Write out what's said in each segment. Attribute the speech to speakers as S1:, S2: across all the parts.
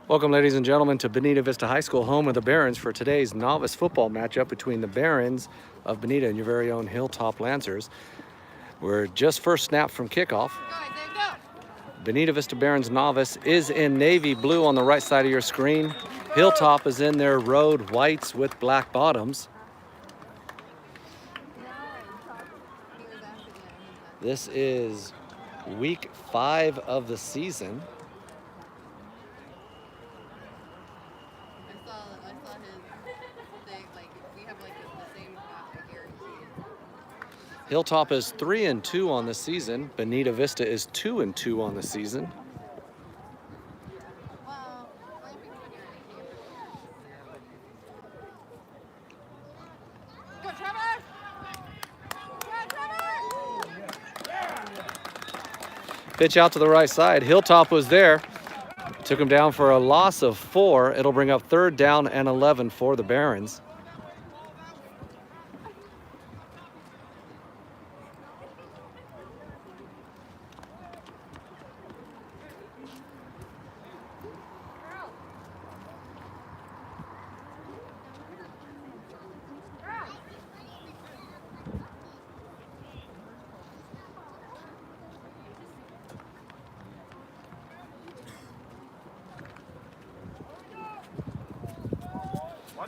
S1: Welcome, ladies and gentlemen, to Bonita Vista High School, home of the Barons, for today's novice football matchup between the Barons of Bonita and your very own Hilltop Lancers. We're just first snap from kickoff. Bonita Vista Barons novice is in navy blue on the right side of your screen. Hilltop is in their road whites with black bottoms. This is week 5 of the season. Hilltop is 3-2 on the season. Bonita Vista is 2-2 on the season. Pitch out to the right side. Hilltop was there. Took him down for a loss of 4. It'll bring up 3rd down and 11 for the Barons.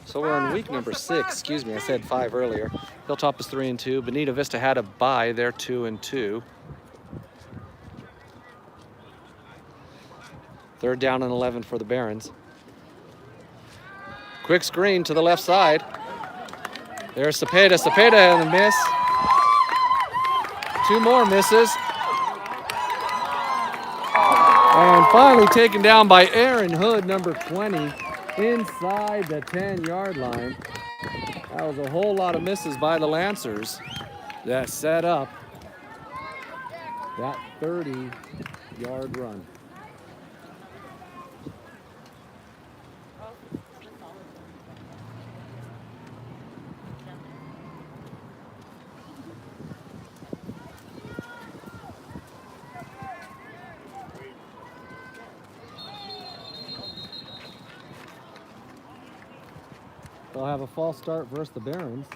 S1: So we're on week number 6, excuse me, I said 5 earlier. Hilltop is 3-2. Bonita Vista had a bye, they're 2-2. 3rd down and 11 for the Barons. Quick screen to the left side. There's Cepeda, and a miss. 2 more misses. And finally taken down by Aaron Hood, number 20. Inside the 10-yard line. That was a whole lot of misses by the Lancers that set up that 30-yard run. They'll have a false start versus the Barons.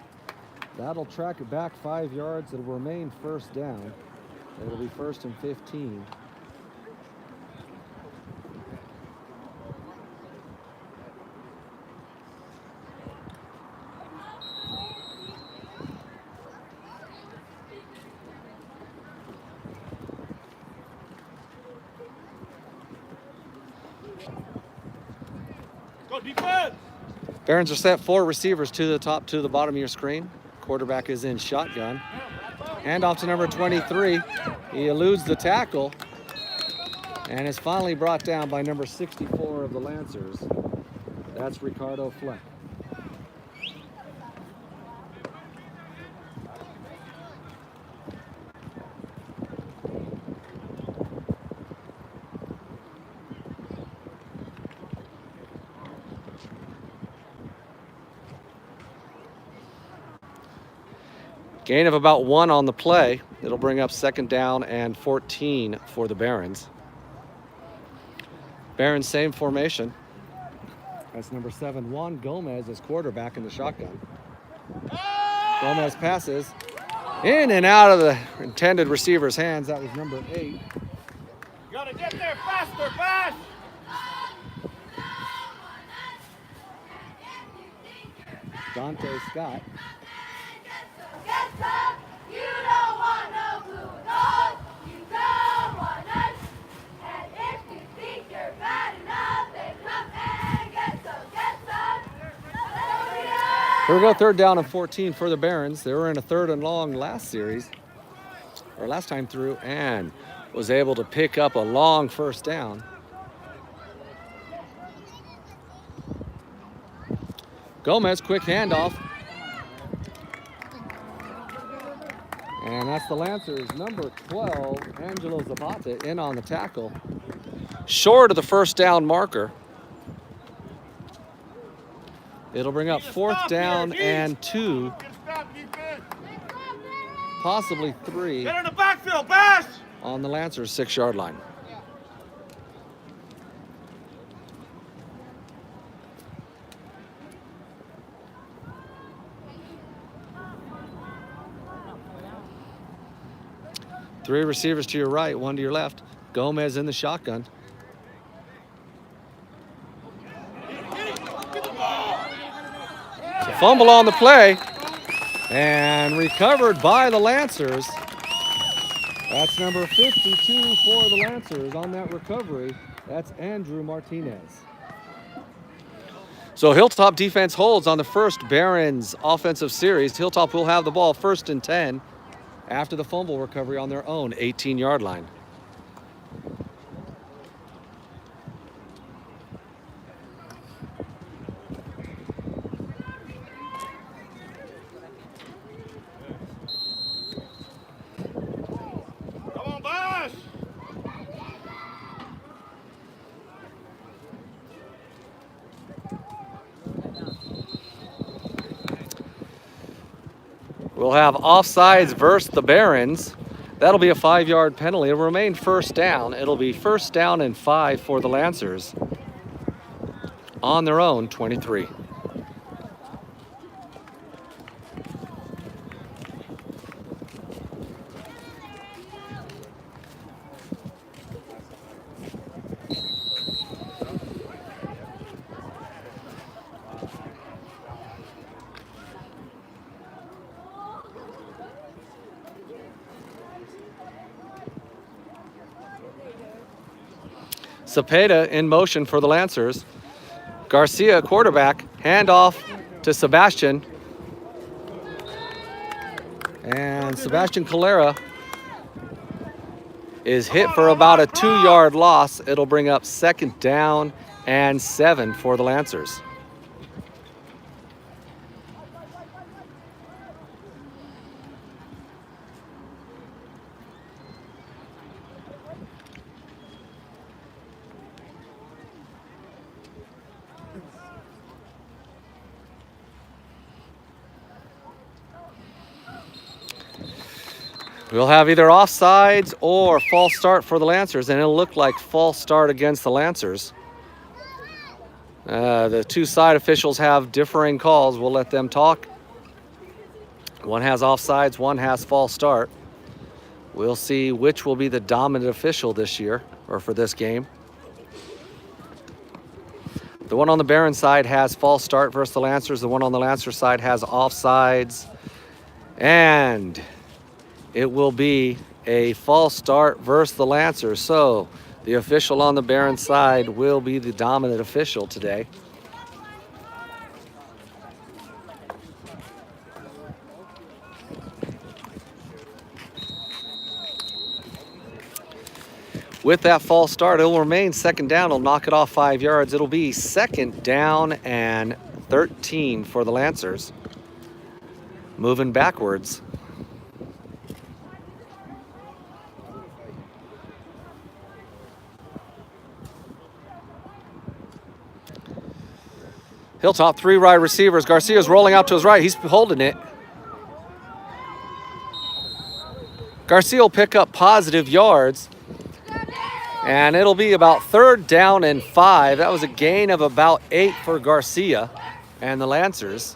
S1: That'll track it back 5 yards. It'll remain 1st down. It'll be 1st and 15.
S2: Go defense!
S1: Barons are set 4 receivers to the top, to the bottom of your screen. Quarterback is in shotgun. Hand off to number 23. He eludes the tackle and is finally brought down by number 64 of the Lancers. That's Ricardo Fleck. Gain of about 1 on the play. It'll bring up 2nd down and 14 for the Barons. Barons, same formation. That's number 7, Juan Gomez, as quarterback in the shotgun. Gomez passes in and out of the intended receiver's hands. That was number 8.
S2: You gotta get there faster, fast!
S1: Dante Scott.
S3: You don't want no kudos, you don't want none. And if you think you're bad enough, then come and get some.
S1: Here we go, 3rd down and 14 for the Barons. They were in a 3rd and long last series, or last time through, and was able to pick up a long 1st down. Gomez, quick handoff. And that's the Lancers, number 12, Angelo Zapata, in on the tackle. Short of the 1st down marker. It'll bring up 4th down and 2. Possibly 3.
S2: Get in the backfield, Bash!
S1: On the Lancers' 6-yard line. Three receivers to your right, one to your left. Gomez in the shotgun. Fumble on the play and recovered by the Lancers. That's number 52 for the Lancers on that recovery. That's Andrew Martinez. So Hilltop defense holds on the first Barons offensive series. Hilltop will have the ball 1st and 10 after the fumble recovery on their own 18-yard line.
S2: Come on, Bash!
S1: We'll have offsides versus the Barons. That'll be a 5-yard penalty. It'll remain 1st down. It'll be 1st down and 5 for the Lancers on their own 23. Cepeda in motion for the Lancers. Garcia, quarterback, handoff to Sebastian. And Sebastian Calera is hit for about a 2-yard loss. It'll bring up 2nd down and 7 for the Lancers. We'll have either offsides or false start for the Lancers, and it'll look like false start against the Lancers. The two side officials have differing calls. We'll let them talk. One has offsides, one has false start. We'll see which will be the dominant official this year, or for this game. The one on the Barons side has false start versus the Lancers. The one on the Lancers side has offsides. And it will be a false start versus the Lancers. So the official on the Barons side will be the dominant official today. With that false start, it'll remain 2nd down. It'll knock it off 5 yards. It'll be 2nd down and 13 for the Lancers. Moving backwards. Hilltop, 3 wide receivers. Garcia's rolling out to his right. He's holding it. Garcia will pick up positive yards. And it'll be about 3rd down and 5. That was a gain of about 8 for Garcia and the Lancers.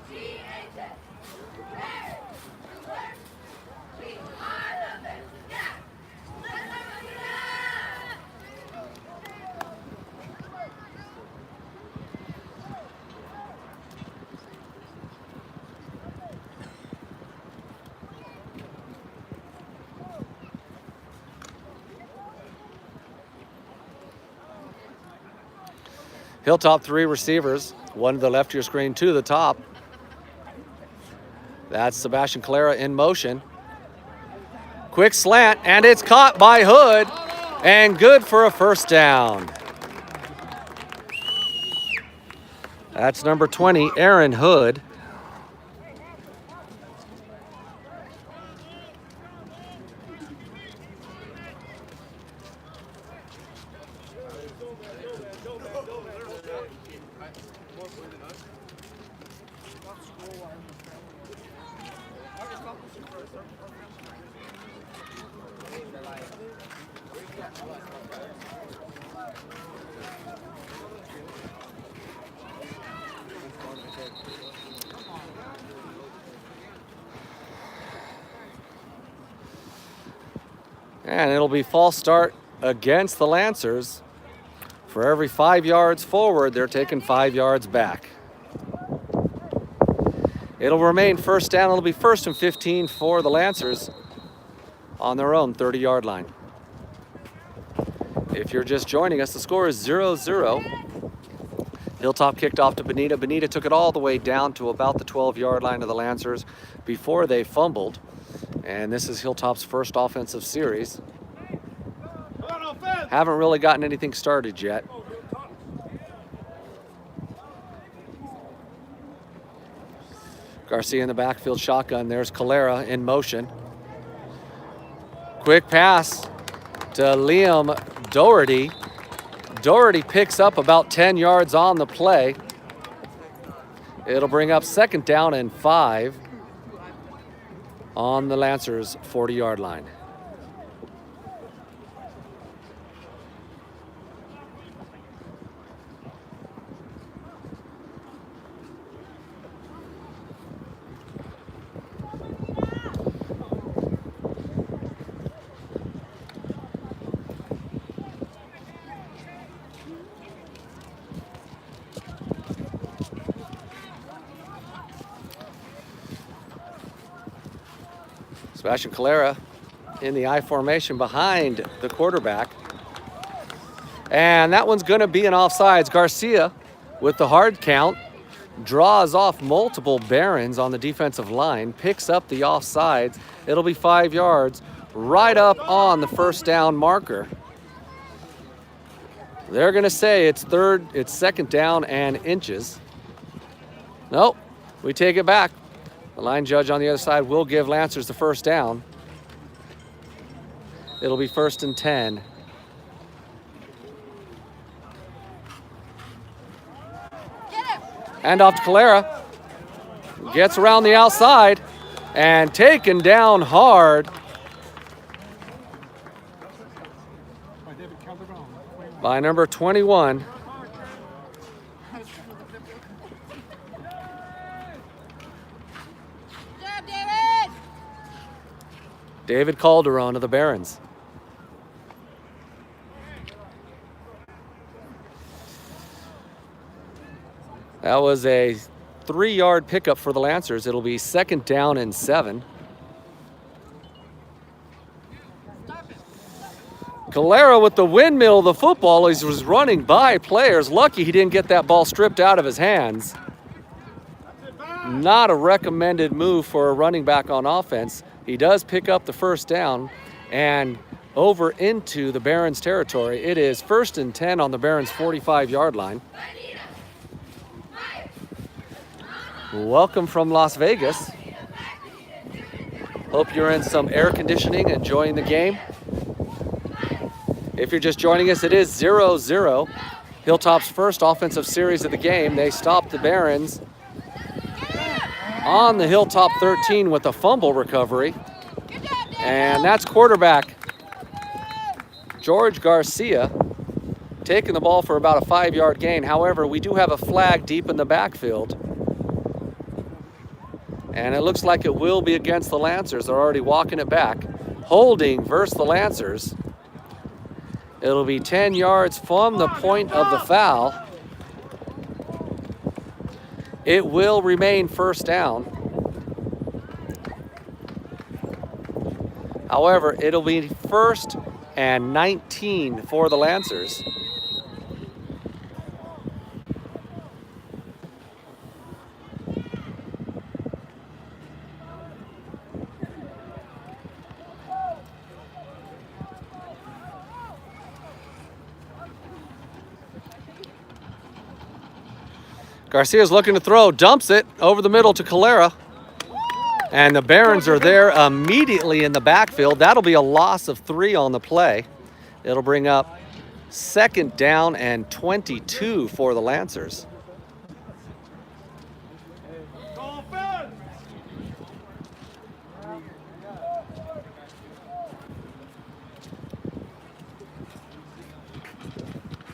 S1: Hilltop, 3 receivers, 1 to the left of your screen, 2 to the top. That's Sebastian Calera in motion. Quick slant, and it's caught by Hood, and good for a 1st down. That's number 20, Aaron Hood. And it'll be false start against the Lancers. For every 5 yards forward, they're taking 5 yards back. It'll remain first down. It'll be 1st and 15 for the Lancers on their own 30-yard line. If you're just joining us, the score is 0-0. Hilltop kicked off to Bonita. Bonita took it all the way down to about the 12-yard line of the Lancers before they fumbled. And this is Hilltop's first offensive series. Haven't really gotten anything started yet. Garcia in the backfield shotgun. There's Calera in motion. Quick pass to Liam Doherty. Doherty picks up about 10 yards on the play. It'll bring up 2nd down and 5 on the Lancers' 40-yard line. Sebastian Calera in the I formation behind the quarterback. And that one's going to be an offsides. Garcia with the hard count draws off multiple Barons on the defensive line, picks up the offsides. It'll be 5 yards right up on the 1st down marker. They're going to say it's 2nd down and inches. Nope, we take it back. The line judge on the other side will give Lancers the 1st down. It'll be 1st and 10. Hand off to Calera. Gets around the outside and taken down hard by number 21. David Calderon of the Barons. That was a 3-yard pickup for the Lancers. It'll be 2nd down and 7. Calera with the windmill of the football. He was running by players. Lucky he didn't get that ball stripped out of his hands. Not a recommended move for a running back on offense. He does pick up the 1st down and over into the Barons territory. It is 1st and 10 on the Barons 45-yard line. Welcome from Las Vegas. Hope you're in some air conditioning, enjoying the game. If you're just joining us, it is 0-0. Hilltop's first offensive series of the game. They stopped the Barons on the Hilltop 13 with a fumble recovery. And that's quarterback George Garcia taking the ball for about a 5-yard gain. However, we do have a flag deep in the backfield. And it looks like it will be against the Lancers. They're already walking it back. Holding versus the Lancers. It'll be 10 yards from the point of the foul. It will remain 1st down. However, it'll be 1st and 19 for the Lancers. Garcia's looking to throw, dumps it over the middle to Calera. And the Barons are there immediately in the backfield. That'll be a loss of 3 on the play. It'll bring up 2nd down and 22 for the Lancers.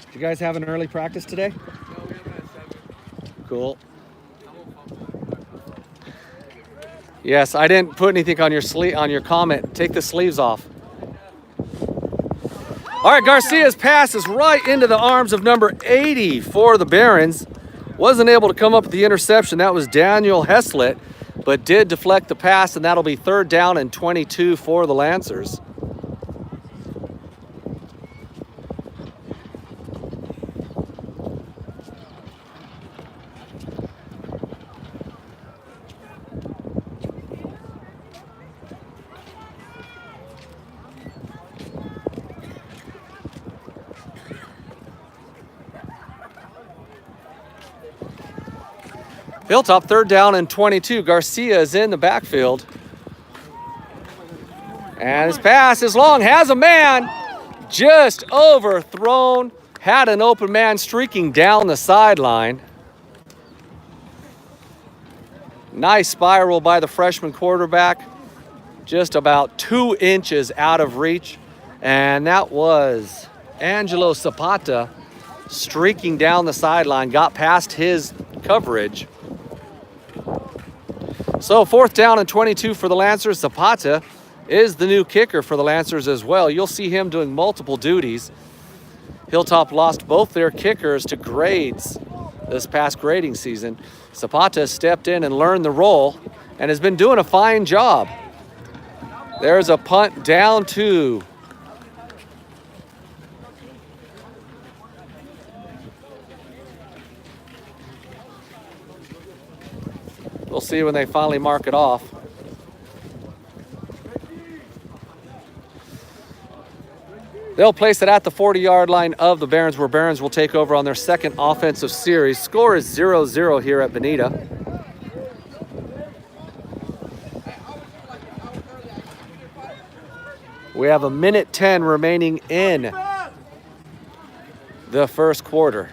S1: Did you guys have an early practice today? Cool. Yes, I didn't put anything on your comment. Take the sleeves off. All right, Garcia's pass is right into the arms of number 80 for the Barons. Wasn't able to come up with the interception. That was Daniel Heslett, but did deflect the pass, and that'll be 3rd down and 22 for the Lancers. Hilltop 3rd down and 22. Garcia is in the backfield. And his pass is long, has a man, just overthrown, had an open man streaking down the sideline. Nice spiral by the freshman quarterback, just about 2 inches out of reach. And that was Angelo Zapata streaking down the sideline, got past his coverage. So 4th down and 22 for the Lancers. Zapata is the new kicker for the Lancers as well. You'll see him doing multiple duties. Hilltop lost both their kickers to grades this past grading season. Zapata stepped in and learned the role and has been doing a fine job. There's a punt down 2. We'll see when they finally mark it off. They'll place it at the 40-yard line of the Barons, where Barons will take over on their 2nd offensive series. Score is 0-0 here at Bonita. We have 1:10 remaining in the first quarter.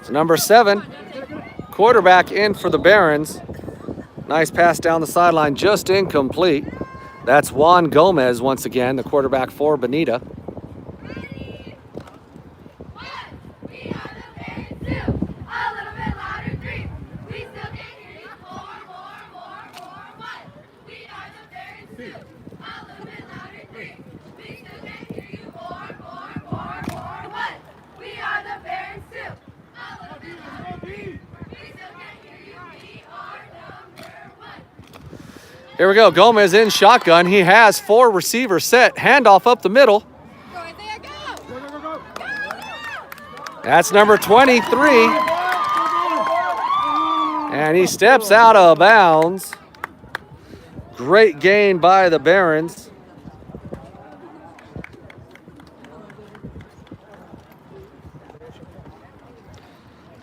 S1: Number 7, quarterback in for the Barons. Nice pass down the sideline, just incomplete. That's Juan Gomez once again, the quarterback for Bonita. Here we go, Gomez in shotgun. He has 4 receivers set. Handoff up the middle. That's number 23. And he steps out of bounds. Great gain by the Barons.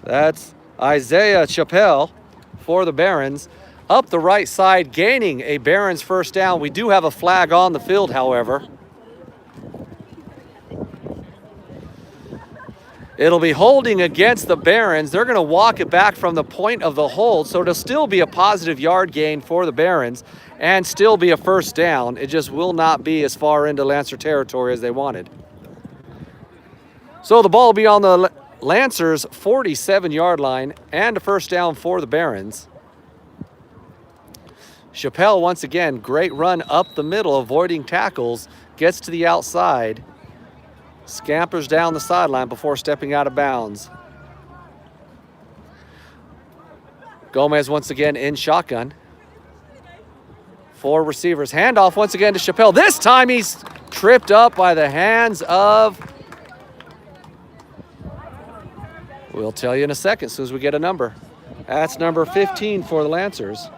S1: That's Isaiah Chappelle for the Barons. Up the right side, gaining a Barons 1st down. We do have a flag on the field, however. It'll be holding against the Barons. They're going to walk it back from the point of the hold, so it'll still be a positive yard gain for the Barons and still be a 1st down. It just will not be as far into Lancer territory as they wanted. So the ball will be on the Lancers' 47-yard line and a 1st down for the Barons. Chappelle, once again, great run up the middle, avoiding tackles, gets to the outside, scampers down the sideline before stepping out of bounds. Gomez once again in shotgun. 4 receivers. Handoff once again to Chappelle. This time he's tripped up by the hands of... We'll tell you in a second as soon as we get a number. That's number 15 for the Lancers.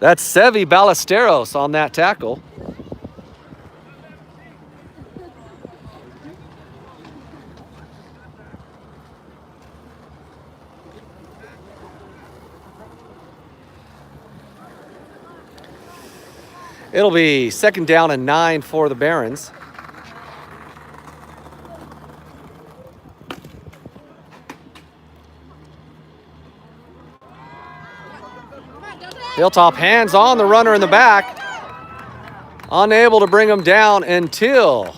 S1: That's Sevi Ballesteros on that tackle. It'll be 2nd down and 9 for the Barons. Hilltop hands on the runner in the back. Unable to bring him down until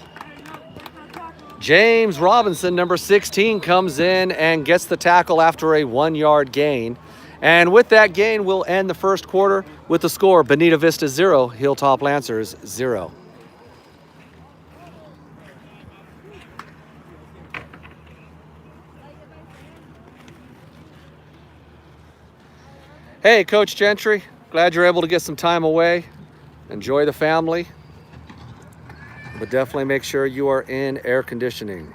S1: James Robinson, number 16, comes in and gets the tackle after a 1-yard gain. And with that gain, we'll end the first quarter with the score: Bonita Vista 0, Hilltop Lancers 0. Hey, Coach Gentry, glad you're able to get some time away. Enjoy the family, but definitely make sure you are in air conditioning.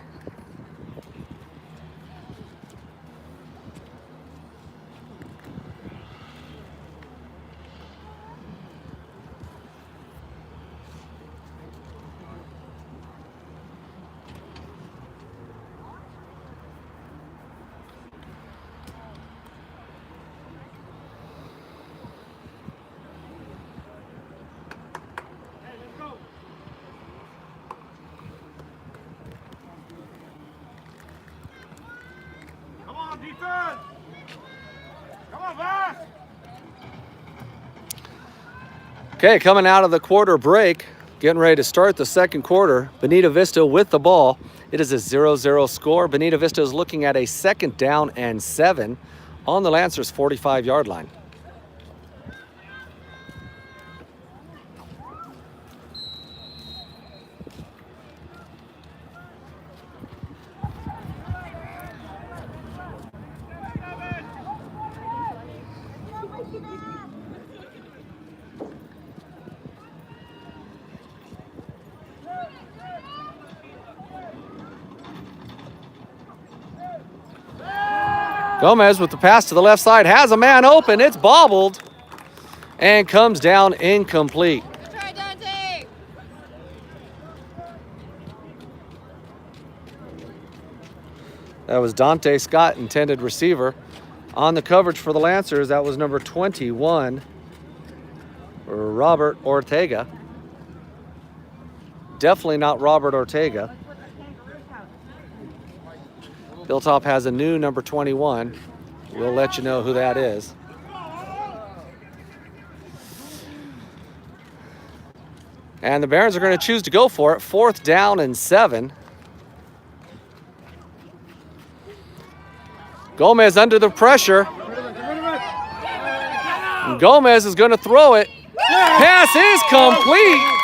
S2: Come on, defense. Come on, Bass.
S1: Okay, coming out of the quarter break, getting ready to start the second quarter. Bonita Vista with the ball. It is a 0-0 score. Bonita Vista is looking at a 2nd down and 7 on the Lancers' 45-yard line. Gomez with the pass to the left side, has a man open. It's bobbled and comes down incomplete.
S3: Try, Dante.
S1: That was Dante Scott, intended receiver. On the coverage for the Lancers, that was number 21, Robert Ortega. Definitely not Robert Ortega. Hilltop has a new number 21. We'll let you know who that is. And the Barons are going to choose to go for it. 4th down and 7. Gomez under the pressure. And Gomez is going to throw it. Pass is complete.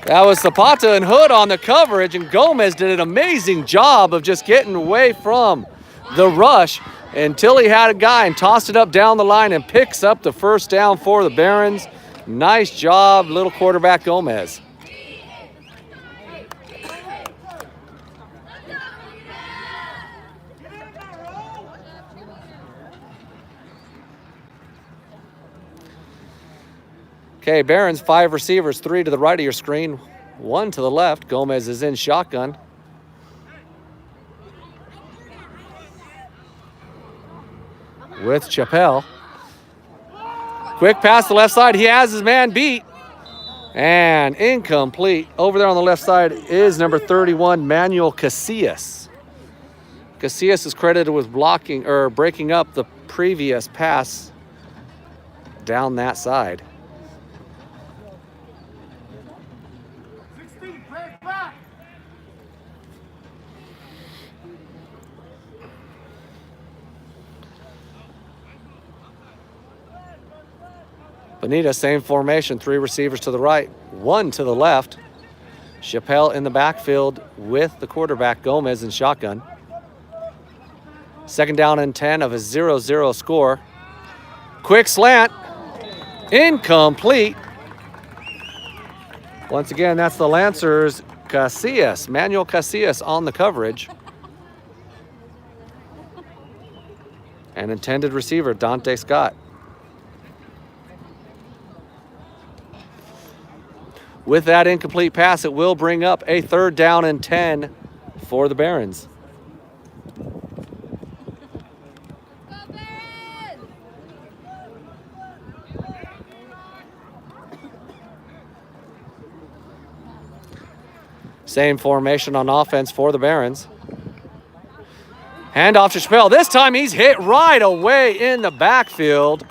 S1: That was Zapata and Hood on the coverage, and Gomez did an amazing job of just getting away from the rush until he had a guy and tossed it up down the line and picks up the 1st down for the Barons. Nice job, little quarterback Gomez. Okay, Barons, 5 receivers, 3 to the right of your screen, 1 to the left. Gomez is in shotgun. With Chappelle. Quick pass to the left side. He has his man beat. And incomplete. Over there on the left side is number 31, Manuel Casillas. Casillas is credited with blocking or breaking up the previous pass down that side.
S2: 16, play it back.
S1: Bonita, same formation, 3 receivers to the right, 1 to the left. Chappelle in the backfield with the quarterback, Gomez, in shotgun. 2nd down and 10 of a 0-0 score. Quick slant, incomplete. Once again, that's the Lancers' Casillas, Manuel Casillas on the coverage. And intended receiver, Dante Scott. With that incomplete pass, it will bring up a 3rd down and 10 for the Barons.
S3: Go Barons!
S1: Same formation on offense for the Barons. Hand off to Chappelle. This time he's hit right away in the backfield.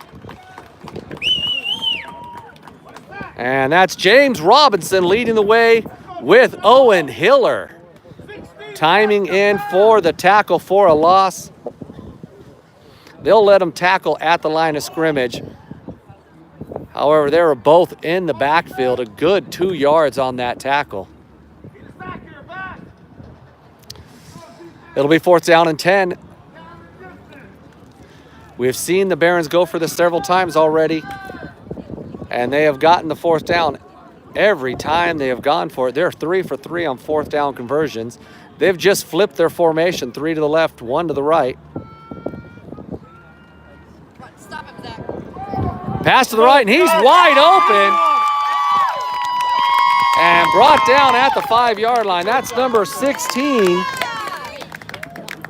S1: And that's James Robinson leading the way with Owen Hiller. Timing in for the tackle for a loss. They'll let him tackle at the line of scrimmage. However, they were both in the backfield, a good 2 yards on that tackle. It'll be 4th down and 10. We've seen the Barons go for this several times already, and they have gotten the 4th down every time they have gone for it. They're 3 for 3 on 4th down conversions. They've just flipped their formation, 3 to the left, 1 to the right.
S3: Stop him, Zach.
S1: Pass to the right, and he's wide open. And brought down at the 5-yard line. That's number 16,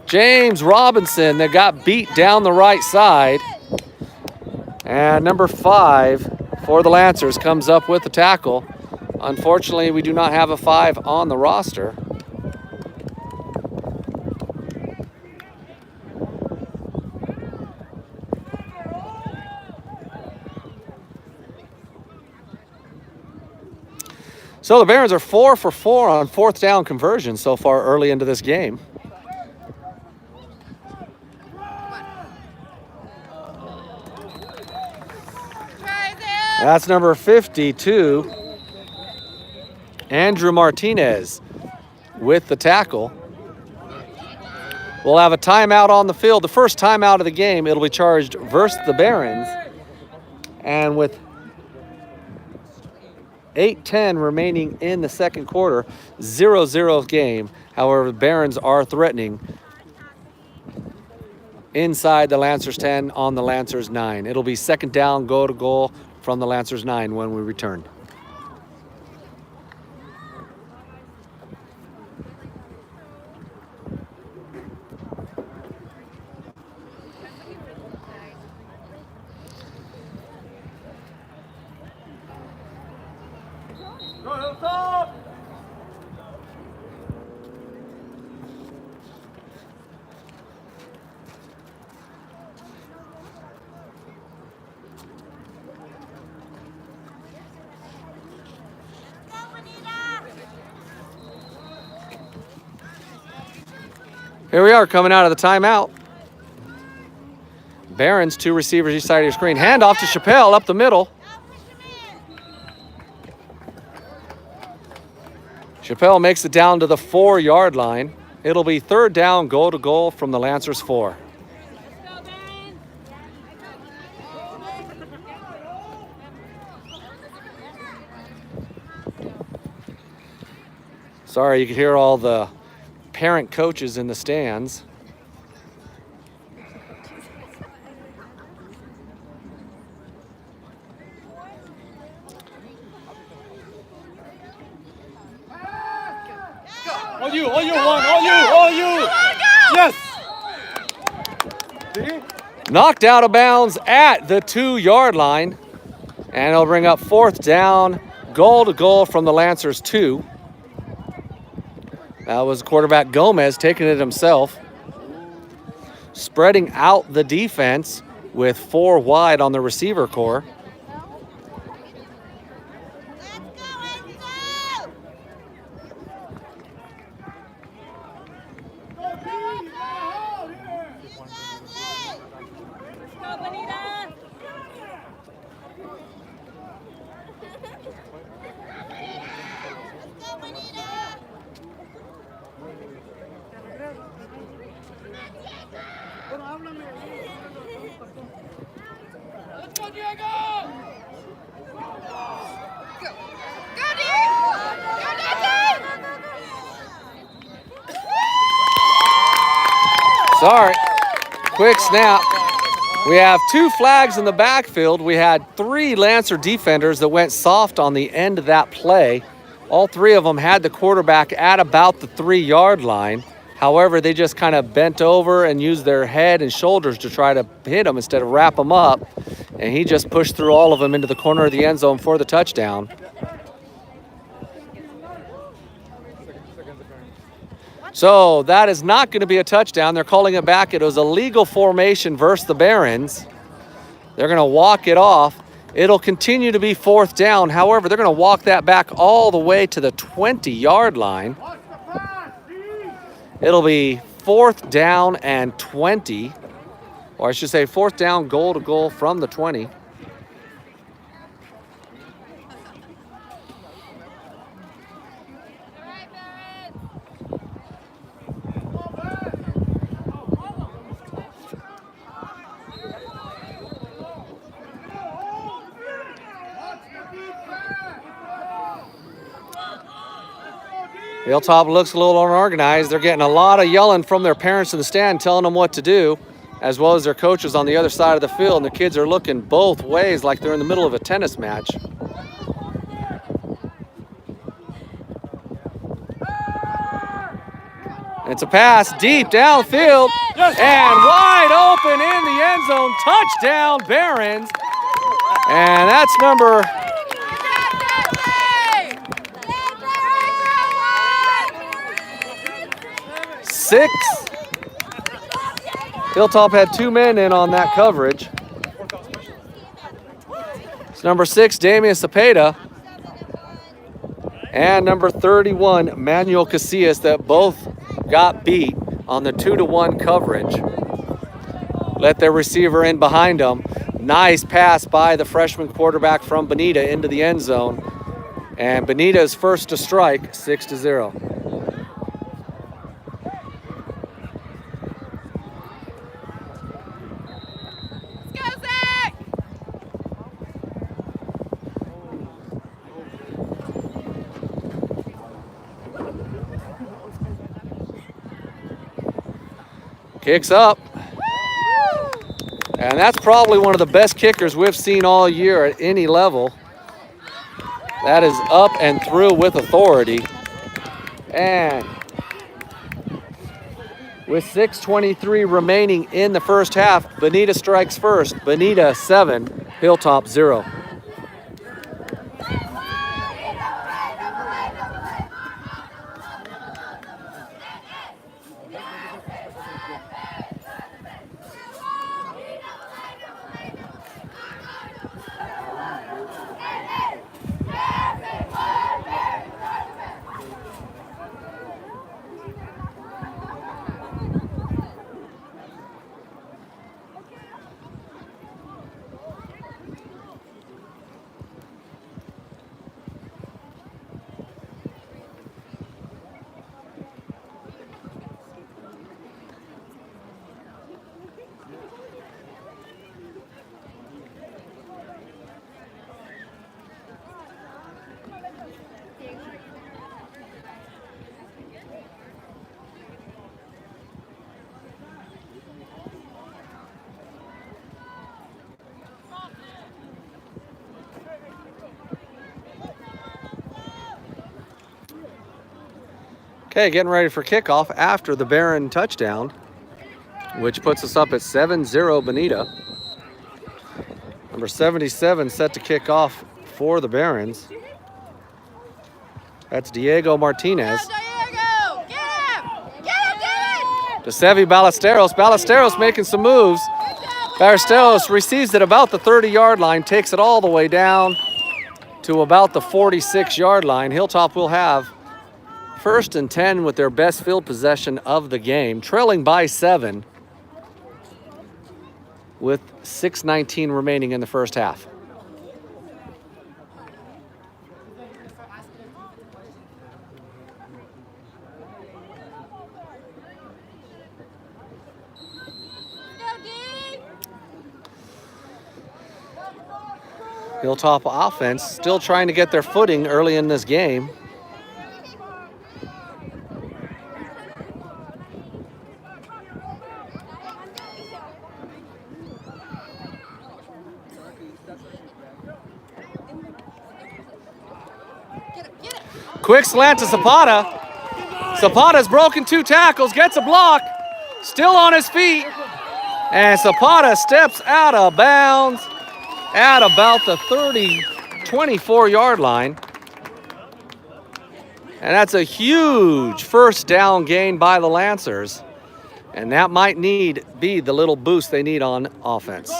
S1: James Robinson, that got beat down the right side. And number 5 for the Lancers comes up with the tackle. Unfortunately, we do not have a 5 on the roster. So the Barons are 4 for 4 on 4th down conversion so far early into this game. That's number 52, Andrew Martinez with the tackle. We'll have a timeout on the field. The first timeout of the game, it'll be charged versus the Barons. And with 8:10 remaining in the second quarter, 0-0 game. However, the Barons are threatening inside the Lancers 10 on the Lancers 9. It'll be 2nd down, go to goal from the Lancers 9 when we return.
S2: Go Hilltop!
S1: Here we are coming out of the timeout. Barons, 2 receivers each side of your screen. Hand off to Chappelle up the middle. Chappelle makes it down to the 4-yard line. It'll be 3rd down, go to goal from the Lancers 4. Sorry, you can hear all the parent coaches in the stands.
S2: On you, on you! Yes!
S1: Knocked out of bounds at the 2-yard line. And it'll bring up 4th down, goal to goal from the Lancers 2. That was quarterback Gomez taking it himself. Spreading out the defense with 4 wide on the receiver core.
S3: Go, Bonita! Let's go, Bonita! Let's go, Diego! Go, Diego! Go, Nathan!
S1: Sorry. Quick snap. We have 2 flags in the backfield. We had 3 Lancer defenders that went soft on the end of that play. All 3 of them had the quarterback at about the 3-yard line. However, they just kind of bent over and used their head and shoulders to try to hit him instead of wrap him up. And he just pushed through all of them into the corner of the end zone for the touchdown. So that is not going to be a touchdown. They're calling it back. It was a legal formation versus the Barons. They're going to walk it off. It'll continue to be 4th down. However, they're going to walk that back all the way to the 20-yard line. It'll be 4th down and 20. Or I should say 4th down, goal to goal from the 20. Hilltop looks a little unorganized. They're getting a lot of yelling from their parents in the stand telling them what to do, as well as their coaches on the other side of the field. And the kids are looking both ways like they're in the middle of a tennis match. It's a pass deep downfield and wide open in the end zone. Touchdown, Barons. And that's number 6. Hilltop had 2 men in on that coverage. It's number 6, Damian Cepeda, and number 31, Manuel Casillas, that both got beat on the 2-to-1 coverage. Let their receiver in behind them. Nice pass by the freshman quarterback from Bonita into the end zone. And Bonita is first to strike, 6-0. Kicks up. And that's probably one of the best kickers we've seen all year at any level. That is up and through with authority. And with 6:23 remaining in the first half, Bonita strikes first. Bonita 7, Hilltop 0. Okay, getting ready for kickoff after the Baron touchdown, which puts us up at 7-0 Bonita. Number 77 set to kick off for the Barons. That's Diego Martinez.
S3: Diego! Get him! Get him, David!
S1: To Sevi Ballesteros. Ballesteros making some moves. Ballesteros receives it about the 30-yard line, takes it all the way down to about the 46-yard line. Hilltop will have 1st and 10 with their best field possession of the game, trailing by 7 with 6:19 remaining in the first half. Hilltop offense still trying to get their footing early in this game. Quick slant to Zapata. Zapata's broken 2 tackles, gets a block, still on his feet. And Zapata steps out of bounds at about the 24-yard line. And that's a huge first down gain by the Lancers. And that might be the little boost they need on offense.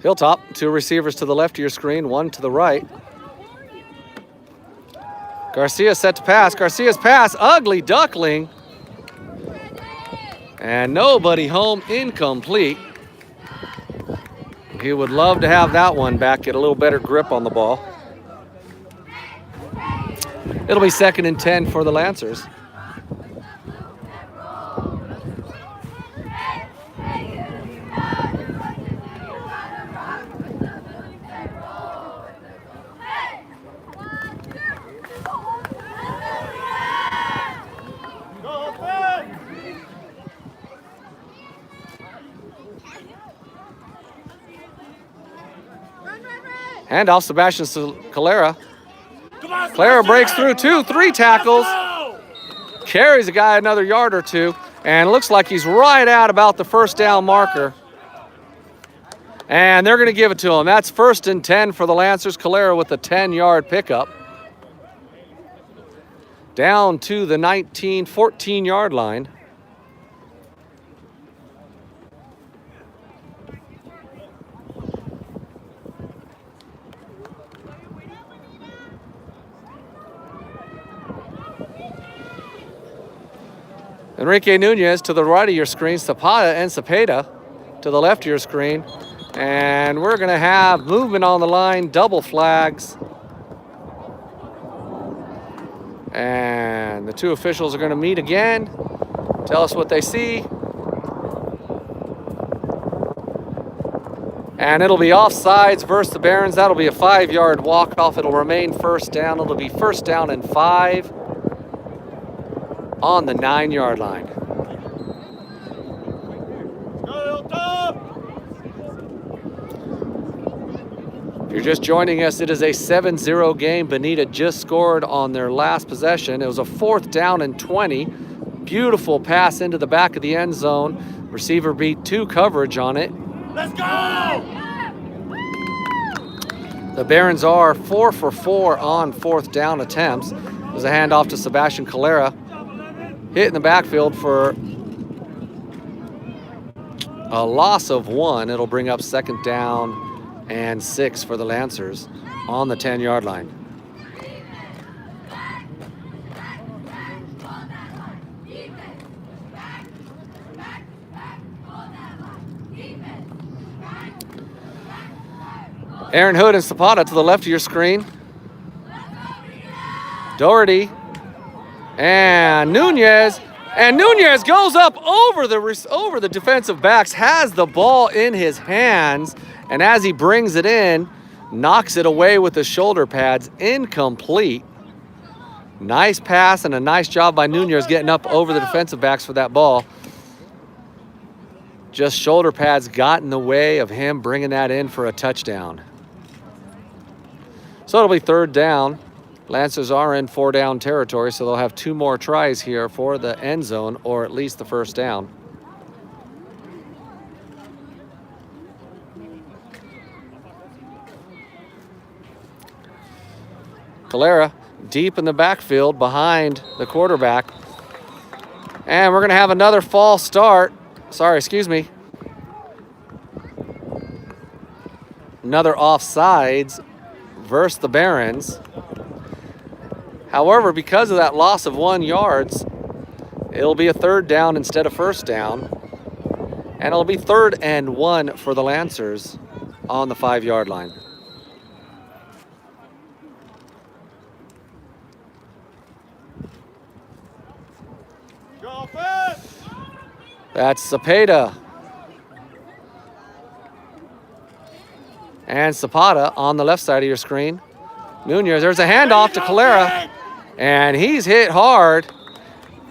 S1: Hilltop, 2 receivers to the left of your screen, 1 to the right. Garcia set to pass. Garcia's pass, ugly duckling. And nobody home, incomplete. He would love to have that one back, get a little better grip on the ball. It'll be 2nd and 10 for the Lancers. Handoff, Sebastian Calera. Calera breaks through 2, 3 tackles. Carries a guy another yard or 2. And looks like he's right at about the first down marker. And they're going to give it to him. That's 1st and 10 for the Lancers. Calera with a 10-yard pickup. Down to the 14-yard line. Enrique Nunez to the right of your screen, Zapata and Cepeda to the left of your screen. And we're going to have movement on the line, double flags. And the 2 officials are going to meet again, tell us what they see. And it'll be offsides versus the Barons. That'll be a 5-yard walk-off. It'll remain first down. It'll be 1st down and 5 on the 9-yard line. If you're just joining us, it is a 7-0 game. Bonita just scored on their last possession. It was a 4th down and 20. Beautiful pass into the back of the end zone. Receiver beat 2 coverage on it.
S2: Let's go!
S1: The Barons are 4 for 4 on 4th down attempts. There's a handoff to Sebastian Calera. Hit in the backfield for a loss of 1. It'll bring up 2nd down and 6 for the Lancers on the 10-yard line. Aaron Hood and Zapata to the left of your screen. Doherty and Nunez. And Nunez goes up over the defensive backs, has the ball in his hands, and as he brings it in, knocks it away with his shoulder pads. Incomplete. Nice pass and a nice job by Nunez getting up over the defensive backs for that ball. Just shoulder pads got in the way of him bringing that in for a touchdown. So it'll be 3rd down. Lancers are in 4-down territory, so they'll have 2 more tries here for the end zone, or at least the 1st down. Calera deep in the backfield behind the quarterback. And we're going to have another false start. Another offsides versus the Barons. However, because of that loss of 1 yards, it'll be a 3rd down instead of 1st down. And it'll be 3rd and 1 for the Lancers on the 5-yard line. That's Cepeda. And Zapata on the left side of your screen. Nunez, there's a handoff to Calera. And he's hit hard.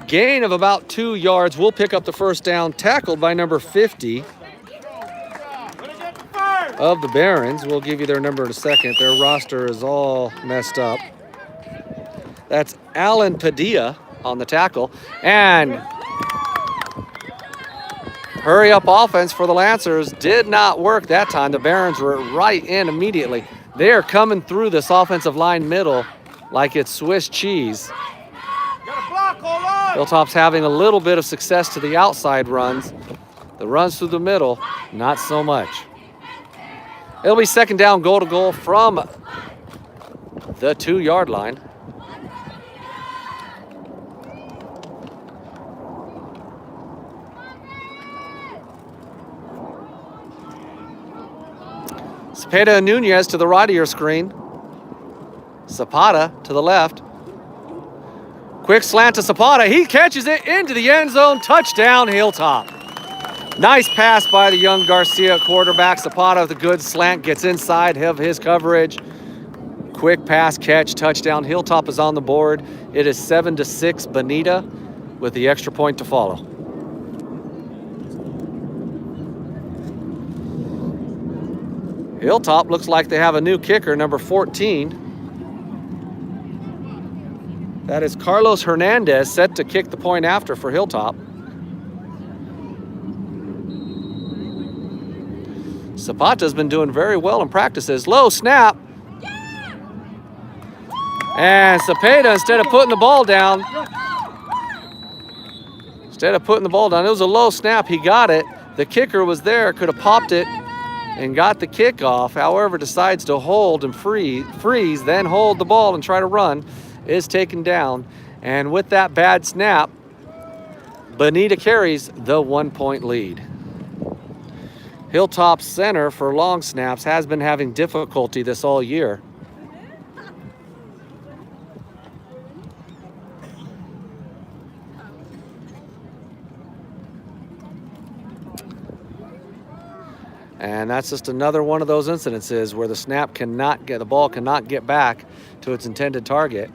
S1: Gain of about 2 yards. We'll pick up the 1st down. Tackled by number 50. of the Barons. We'll give you their number in a second. Their roster is all messed up. That's Alan Padilla on the tackle. And hurry up offense for the Lancers did not work that time. The Barons were right in immediately. They are coming through this offensive line middle like it's Swiss cheese. Hilltop's having a little bit of success to the outside runs. The runs through the middle, not so much. It'll be second down, goal to goal from the 2-yard line. Cepeda and Nunez to the right of your screen. Zapata to the left. Quick slant to Zapata. He catches it into the end zone. Touchdown, Hilltop. Nice pass by the young Garcia quarterback. Zapata with a good slant, gets inside of his coverage. Quick pass catch, touchdown. Hilltop is on the board. It is 7-6 Bonita with the extra point to follow. Hilltop looks like they have a new kicker, number 14. That is Carlos Hernandez, set to kick the point after for Hilltop. Zapata's been doing very well in practices. Low snap. And Cepeda, instead of putting the ball down, it was a low snap. He got it. The kicker was there, could have popped it and got the kickoff. However, decides to hold and freeze, then hold the ball and try to run. Is taken down. And with that bad snap, Bonita carries the 1-point lead. Hilltop center for long snaps has been having difficulty this all year. And that's just another one of those incidences where the ball cannot get back to its intended target.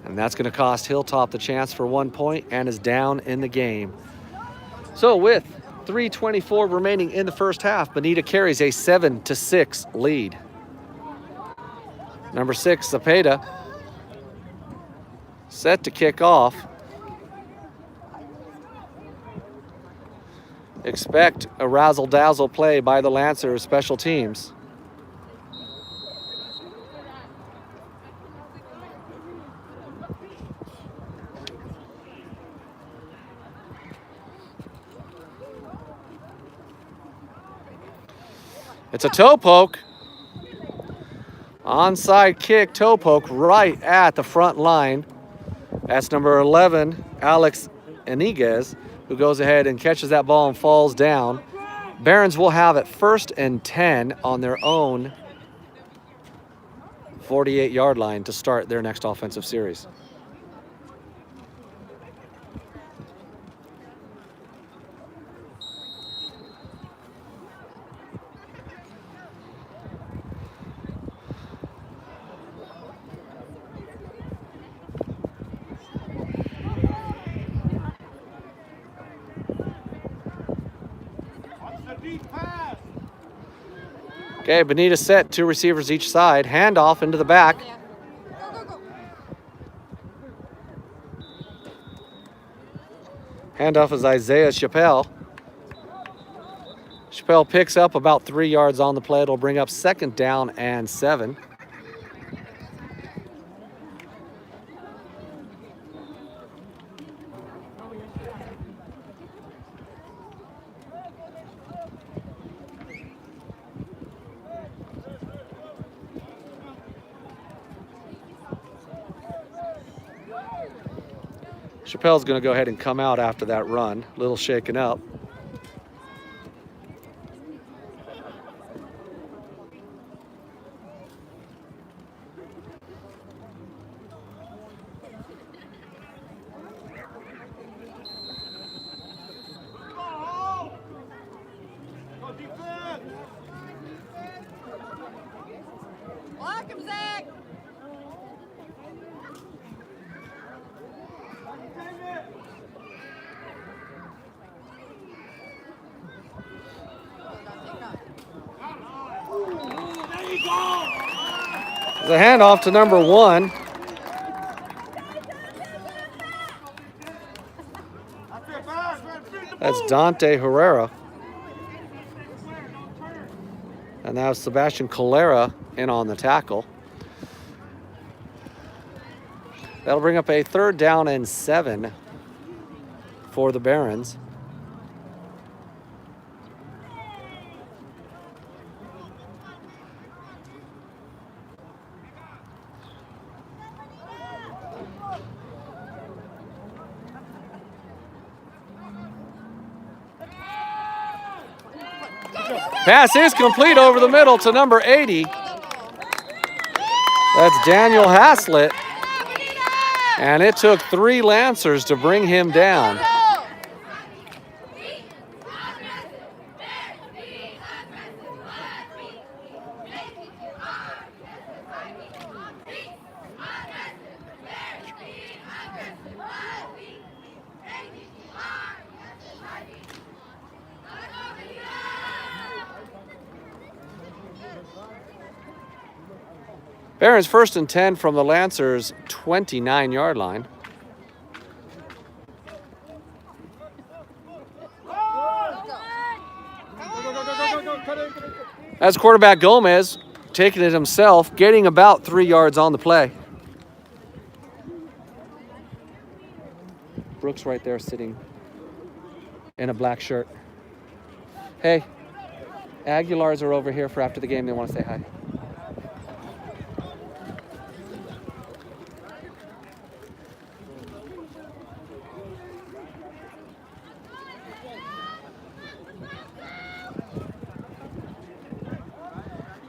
S1: And that's going to cost Hilltop the chance for 1 point and is down in the game. So with 3:24 remaining in the first half, Bonita carries a 7-6 lead. Number 6, Cepeda, set to kick off. Expect a razzle-dazzle play by the Lancers special teams. It's a toe poke. Onside kick, toe poke right at the front line. That's number 11, Alex Iniguez, who goes ahead and catches that ball and falls down. Barons will have it 1st and 10 on their own 48-yard line to start their next offensive series. Okay, Bonita set, 2 receivers each side. Handoff into the back. Handoff is Isaiah Chappelle. Chappelle picks up about 3 yards on the play. It'll bring up 2nd down and 7. Chappelle's going to go ahead and come out after that run. A little shaken up.
S3: Block him, Zach!
S1: The handoff to number 1. That's Dante Herrera. And now Sebastian Calera in on the tackle. That'll bring up a 3rd down and 7 for the Barons. Pass is complete over the middle to number 80. That's Daniel Haslett. And it took 3 Lancers to bring him down. Barons 1st and 10 from the Lancers' 29-yard line. As quarterback Gomez taking it himself, getting about 3 yards on the play. Brooks right there sitting in a black shirt. Hey, Aguilars are over here for after the game. They want to say hi.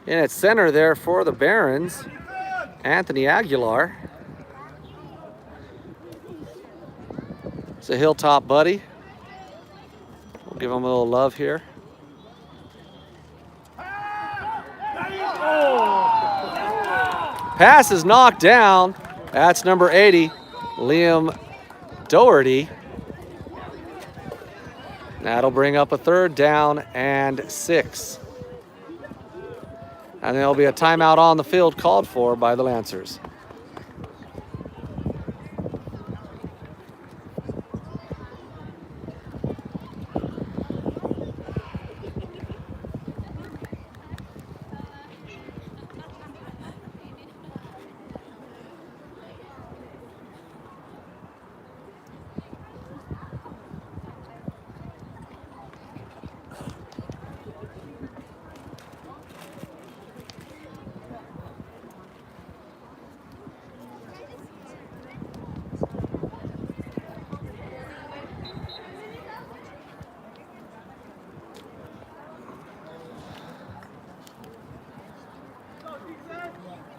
S1: In at center there for the Barons, Anthony Aguilar. It's a Hilltop buddy. We'll give him a little love here. Pass is knocked down. That's number 80, Liam Doherty. That'll bring up a 3rd down and 6. And there'll be a timeout on the field called for by the Lancers.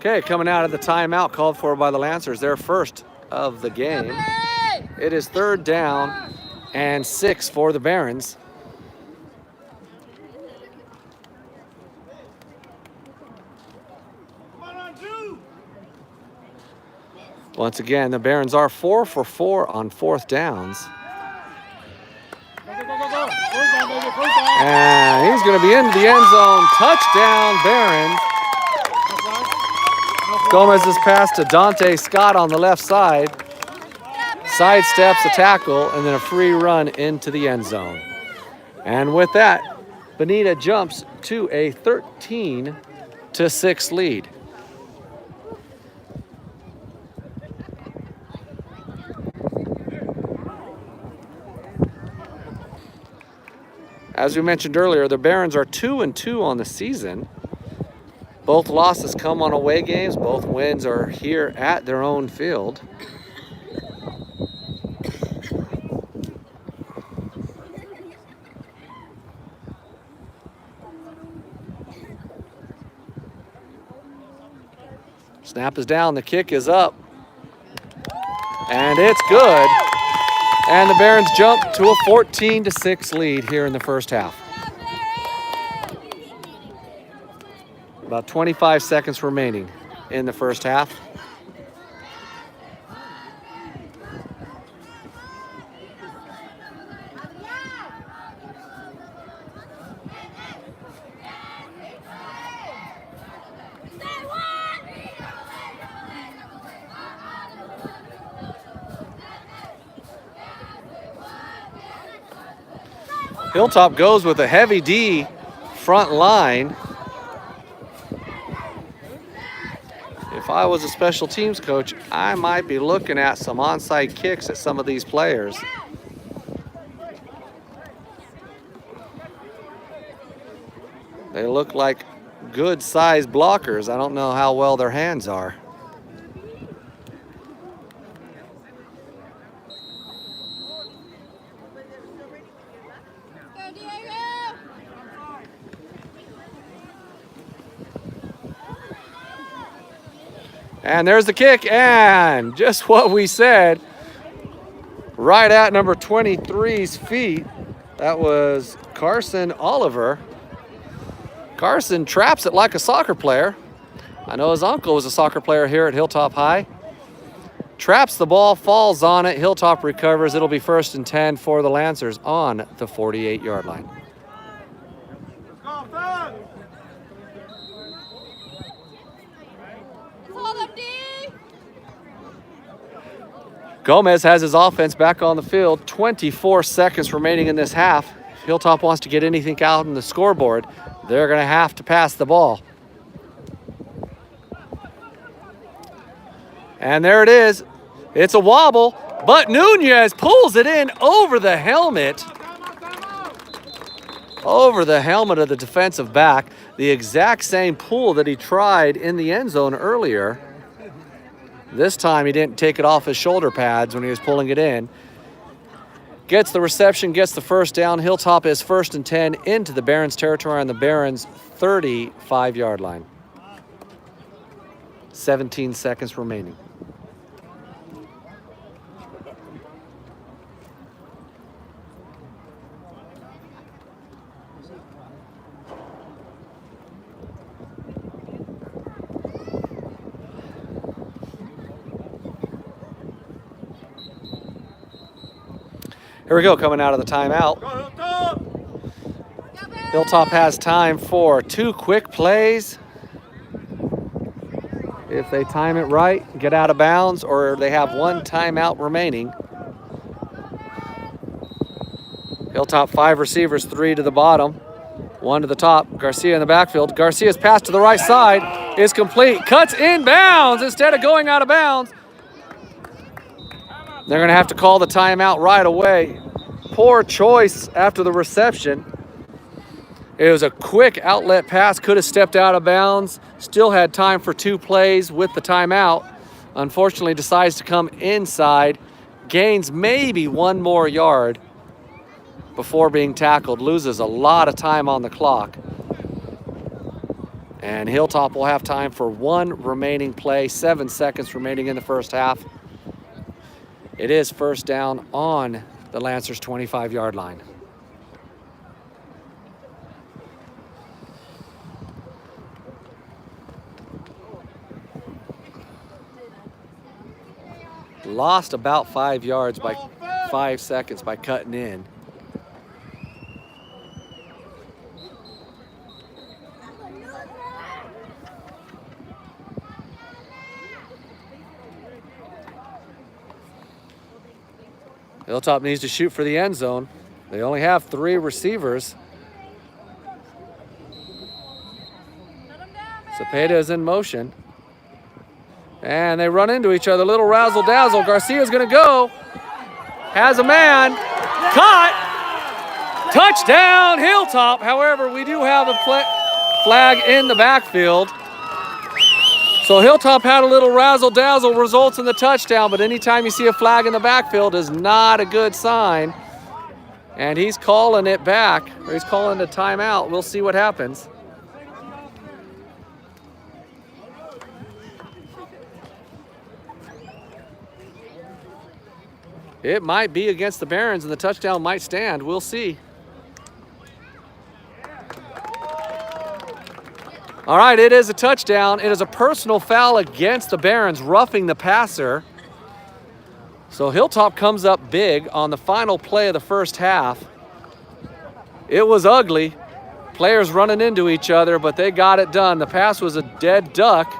S1: Okay, coming out of the timeout called for by the Lancers, their first of the game. It is 3rd down and 6 for the Barons. Once again, the Barons are 4 for 4 on 4th downs. And he's going to be into the end zone. Touchdown, Barons. Gomez's pass to Dante Scott on the left side. Sidesteps a tackle and then a free run into the end zone. And with that, Bonita jumps to a 13-6 lead. As we mentioned earlier, the Barons are 2-2 on the season. Both losses come on away games. Both wins are here at their own field. Snap is down, the kick is up. And it's good. And the Barons jump to a 14-6 lead here in the first half. About 25 seconds remaining in the first half. Hilltop goes with a heavy D front line. If I was a special teams coach, I might be looking at some onside kicks at some of these players. They look like good sized blockers. I don't know how well their hands are. And there's the kick, and just what we said, right at number 23's feet. That was Carson Oliver. Carson traps it like a soccer player. I know his uncle was a soccer player here at Hilltop High. Traps the ball, falls on it. Hilltop recovers. It'll be 1st and 10 for the Lancers on the 48-yard line. Gomez has his offense back on the field. 24 seconds remaining in this half. If Hilltop wants to get anything out on the scoreboard, they're going to have to pass the ball. And there it is. It's a wobble, but Nunez pulls it in over the helmet. Over the helmet of the defensive back. The exact same pull that he tried in the end zone earlier. This time he didn't take it off his shoulder pads when he was pulling it in. Gets the reception, gets the first down. Hilltop is 1st and 10 into the Barons territory on the Barons 35-yard line. 17 seconds remaining. Here we go, coming out of the timeout. Hilltop has time for 2 quick plays. If they time it right, get out of bounds, or they have 1 timeout remaining. Hilltop 5 receivers, 3 to the bottom, 1 to the top. Garcia in the backfield. Garcia's pass to the right side is complete. Cuts in bounds instead of going out of bounds. They're going to have to call the timeout right away. Poor choice after the reception. It was a quick outlet pass, could have stepped out of bounds, still had time for 2 plays with the timeout. Unfortunately, decides to come inside, gains maybe 1 more yard before being tackled, loses a lot of time on the clock. And Hilltop will have time for 1 remaining play, 7 seconds remaining in the first half. It is 1st down on the Lancers' 25-yard line. Lost about 5 yards by 5 seconds by cutting in. Hilltop needs to shoot for the end zone. They only have 3 receivers. Cepeda is in motion. And they run into each other. Little razzle-dazzle. Garcia's going to go. Has a man. Caught. Touchdown, Hilltop. However, we do have a flag in the backfield. So Hilltop had a little razzle-dazzle, results in the touchdown, but anytime you see a flag in the backfield is not a good sign. And he's calling it back, or he's calling the timeout. We'll see what happens. It might be against the Barons, and the touchdown might stand. We'll see. All right, it is a touchdown. It is a personal foul against the Barons, roughing the passer. So Hilltop comes up big on the final play of the first half. It was ugly. Players running into each other, but they got it done. The pass was a dead duck.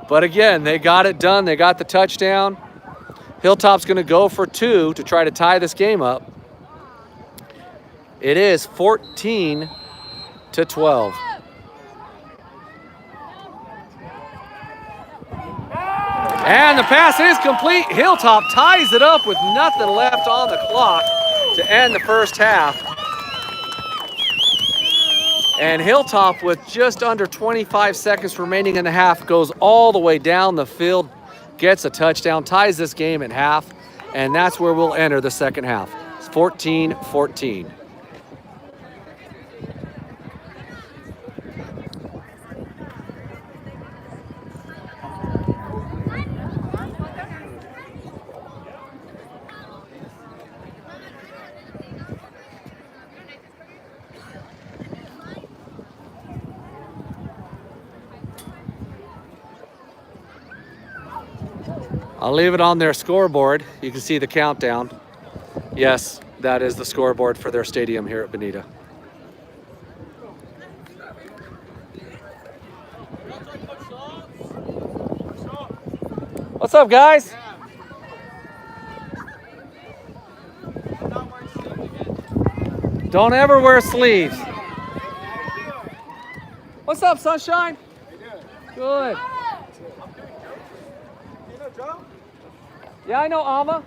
S1: But again, they got it done. They got the touchdown. Hilltop's going to go for 2 to try to tie this game up. It is 14 to 12. And the pass is complete. Hilltop ties it up with nothing left on the clock to end the first half. And Hilltop, with just under 25 seconds remaining in the half, goes all the way down the field, gets a touchdown, ties this game at half, and that's where we'll enter the second half. It's 14-14. I'll leave it on their scoreboard. You can see the countdown. Yes, that is the scoreboard for their stadium here at Bonita. What's up, guys? Don't ever wear sleeves. What's up, Sunshine? Good. Yeah, I know Alma.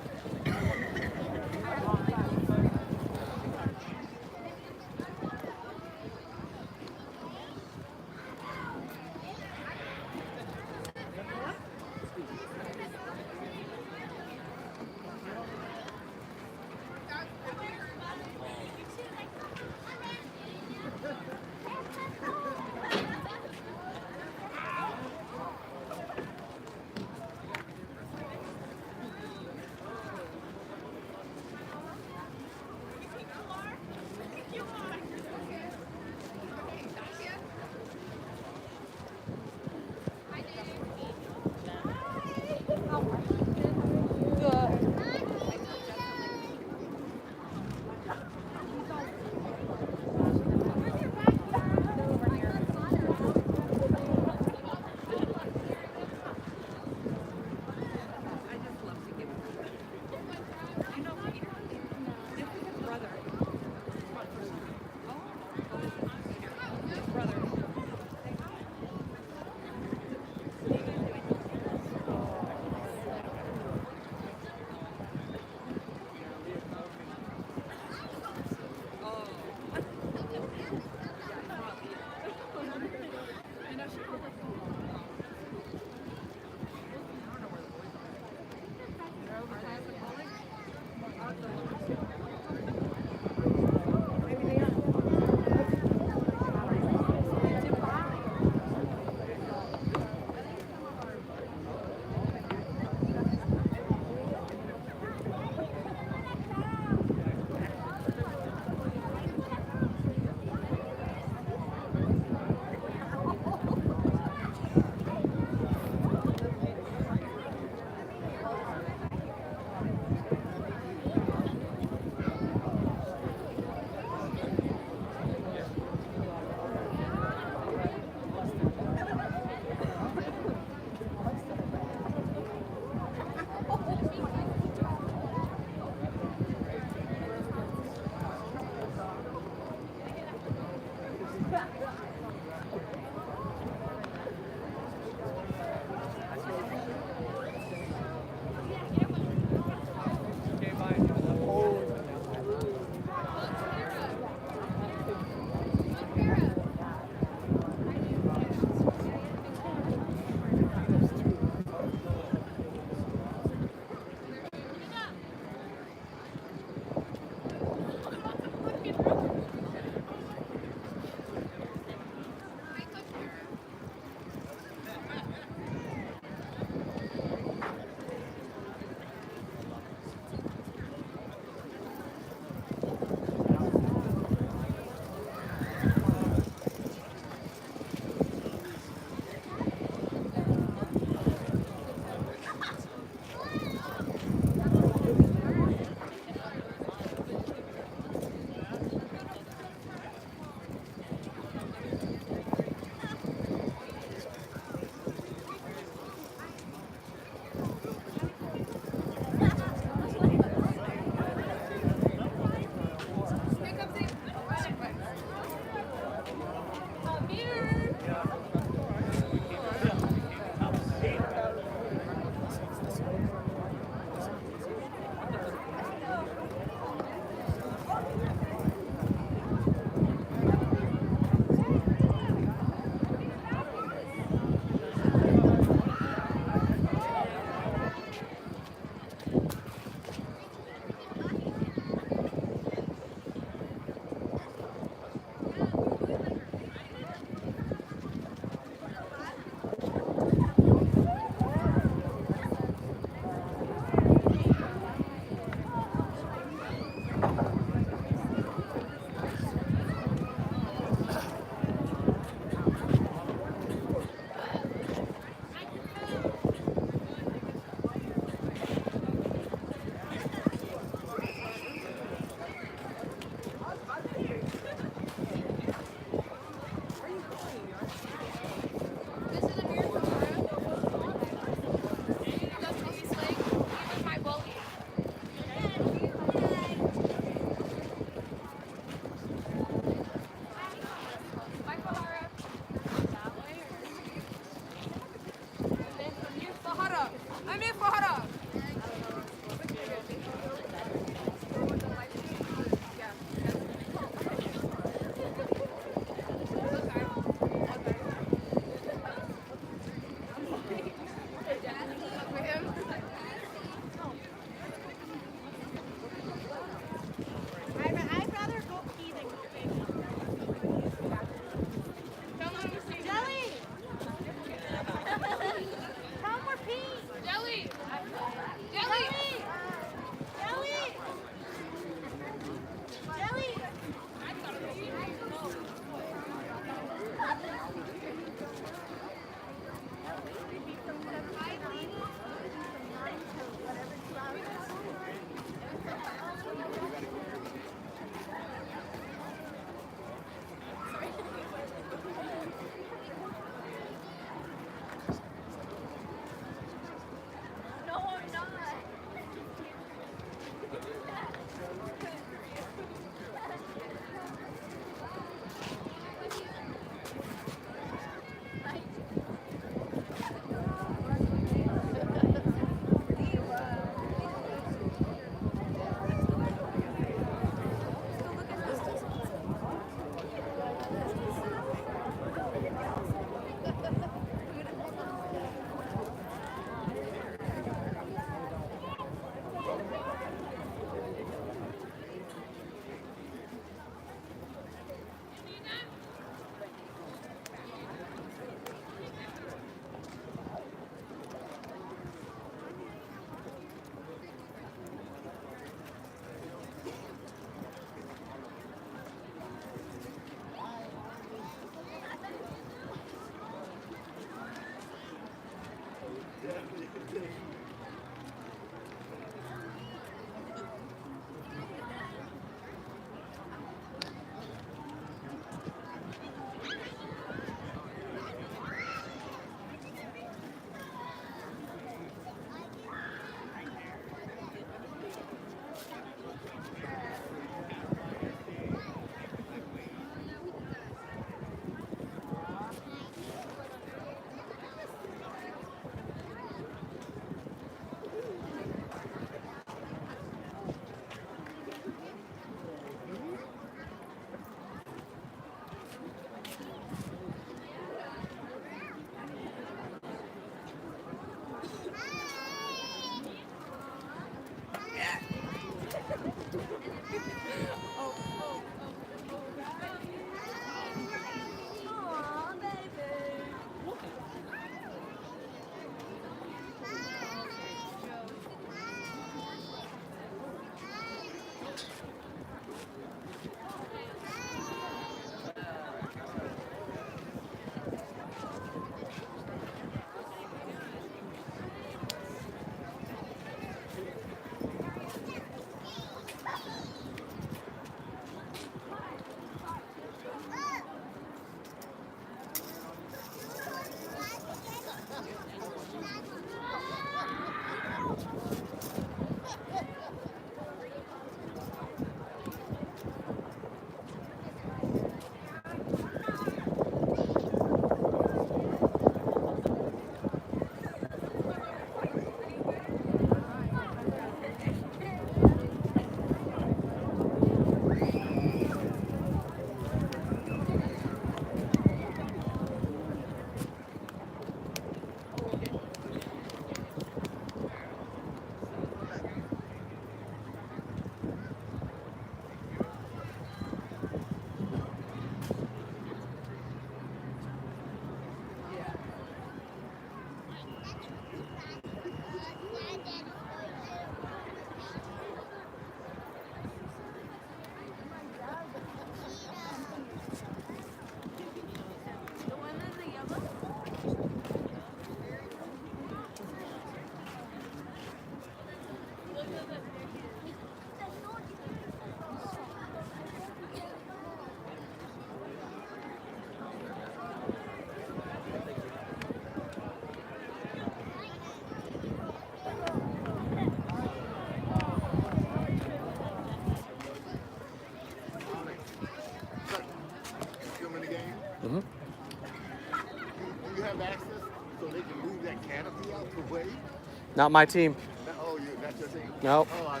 S1: Not my team.
S2: Oh, that's your team?
S1: Nope.
S2: Oh, I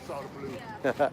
S2: saw the blue.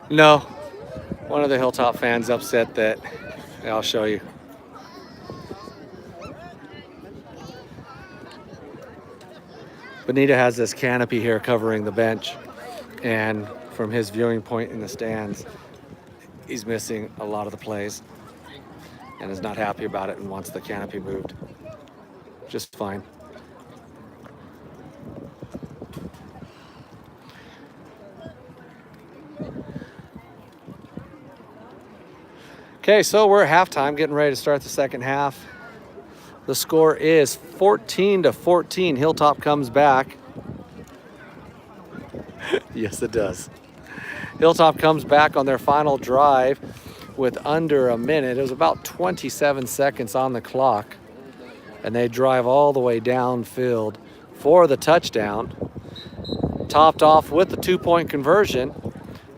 S1: No, one of the Hilltop fans upset that, I'll show you. Bonita has this canopy here covering the bench, and from his viewing point in the stands, he's missing a lot of the plays and is not happy about it and wants the canopy moved. Just fine. Okay, so we're at halftime, getting ready to start the second half. The score is 14-14. Hilltop comes back. Yes, it does. Hilltop comes back on their final drive with under a minute. It was about 27 seconds on the clock. And they drive all the way downfield for the touchdown. Topped off with the 2-point conversion.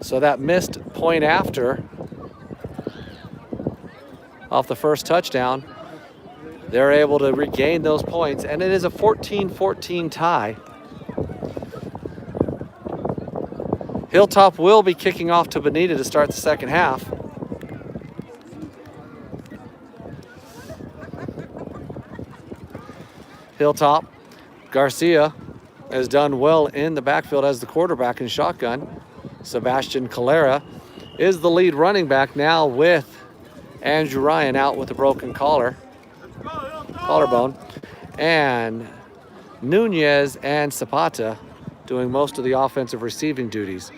S1: So that missed point after off the first touchdown, they're able to regain those points, and it is a 14-14 tie. Hilltop will be kicking off to Bonita to start the second half. Hilltop, Garcia has done well in the backfield as the quarterback in shotgun. Sebastian Calera is the lead running back now with Andrew Ryan out with a broken collarbone. And Nunez and Zapata doing most of the offensive receiving duties.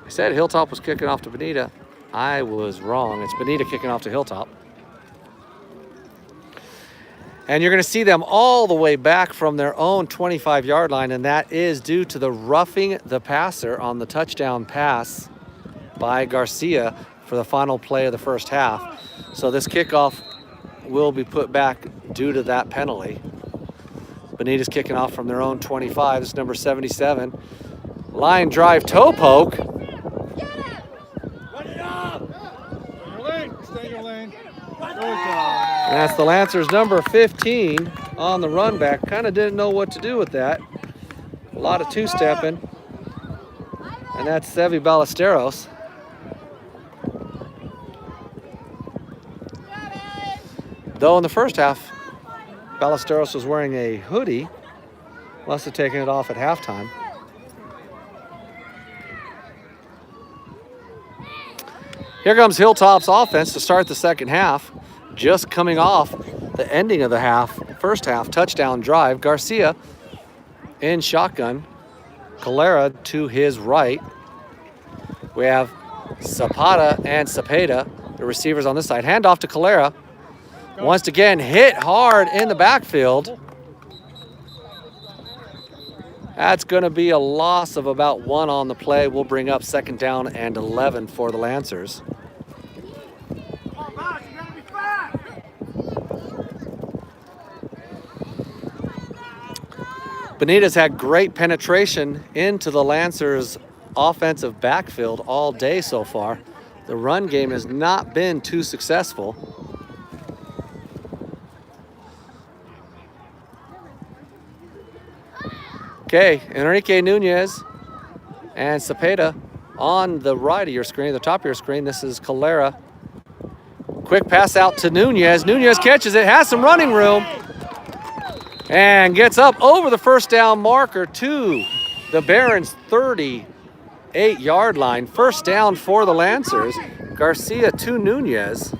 S1: I said Hilltop was kicking off to Bonita. I was wrong. It's Bonita kicking off to Hilltop. And you're going to see them all the way back from their own 25-yard line, and that is due to the roughing the passer on the touchdown pass by Garcia for the final play of the first half. So this kickoff will be put back due to that penalty. Bonita's kicking off from their own 25. This is number 77. Line drive toe poke.
S2: Stay in your lane.
S1: And that's the Lancers number 15 on the run back. Kind of didn't know what to do with that. A lot of two-stepping. And that's Sevi Ballesteros. Though in the first half, Ballesteros was wearing a hoodie. Must have taken it off at halftime. Here comes Hilltop's offense to start the second half. Just coming off the ending of the first half touchdown drive. Garcia in shotgun. Calera to his right. We have Zapata and Cepeda, the receivers on this side. Handoff to Calera. Once again, hit hard in the backfield. That's going to be a loss of about 1 on the play. We'll bring up second down and 11 for the Lancers. Bonita's had great penetration into the Lancers' offensive backfield all day so far. The run game has not been too successful. Okay, Enrique Nunez and Cepeda on the right of your screen, the top of your screen. This is Calera. Quick pass out to Nunez. Nunez catches it, has some running room, and gets up over the first down marker to the Barons' 38-yard line. First down for the Lancers. Garcia to Nunez.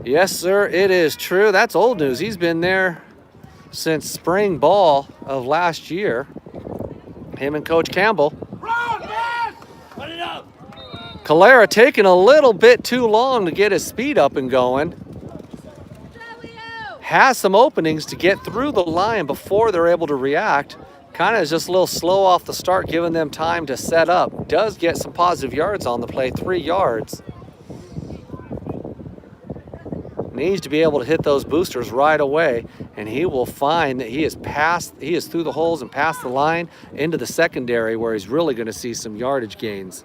S1: Yes, sir, it is true. That's old news. He's been there since spring ball of last year. Him and Coach Campbell.
S2: Run, Bass! Put it up!
S1: Calera taking a little bit too long to get his speed up and going. Has some openings to get through the line before they're able to react. Kind of is just a little slow off the start, giving them time to set up. Does get some positive yards on the play, 3 yards. Needs to be able to hit those boosters right away, and he will find that he is through the holes and past the line into the secondary where he's really going to see some yardage gains.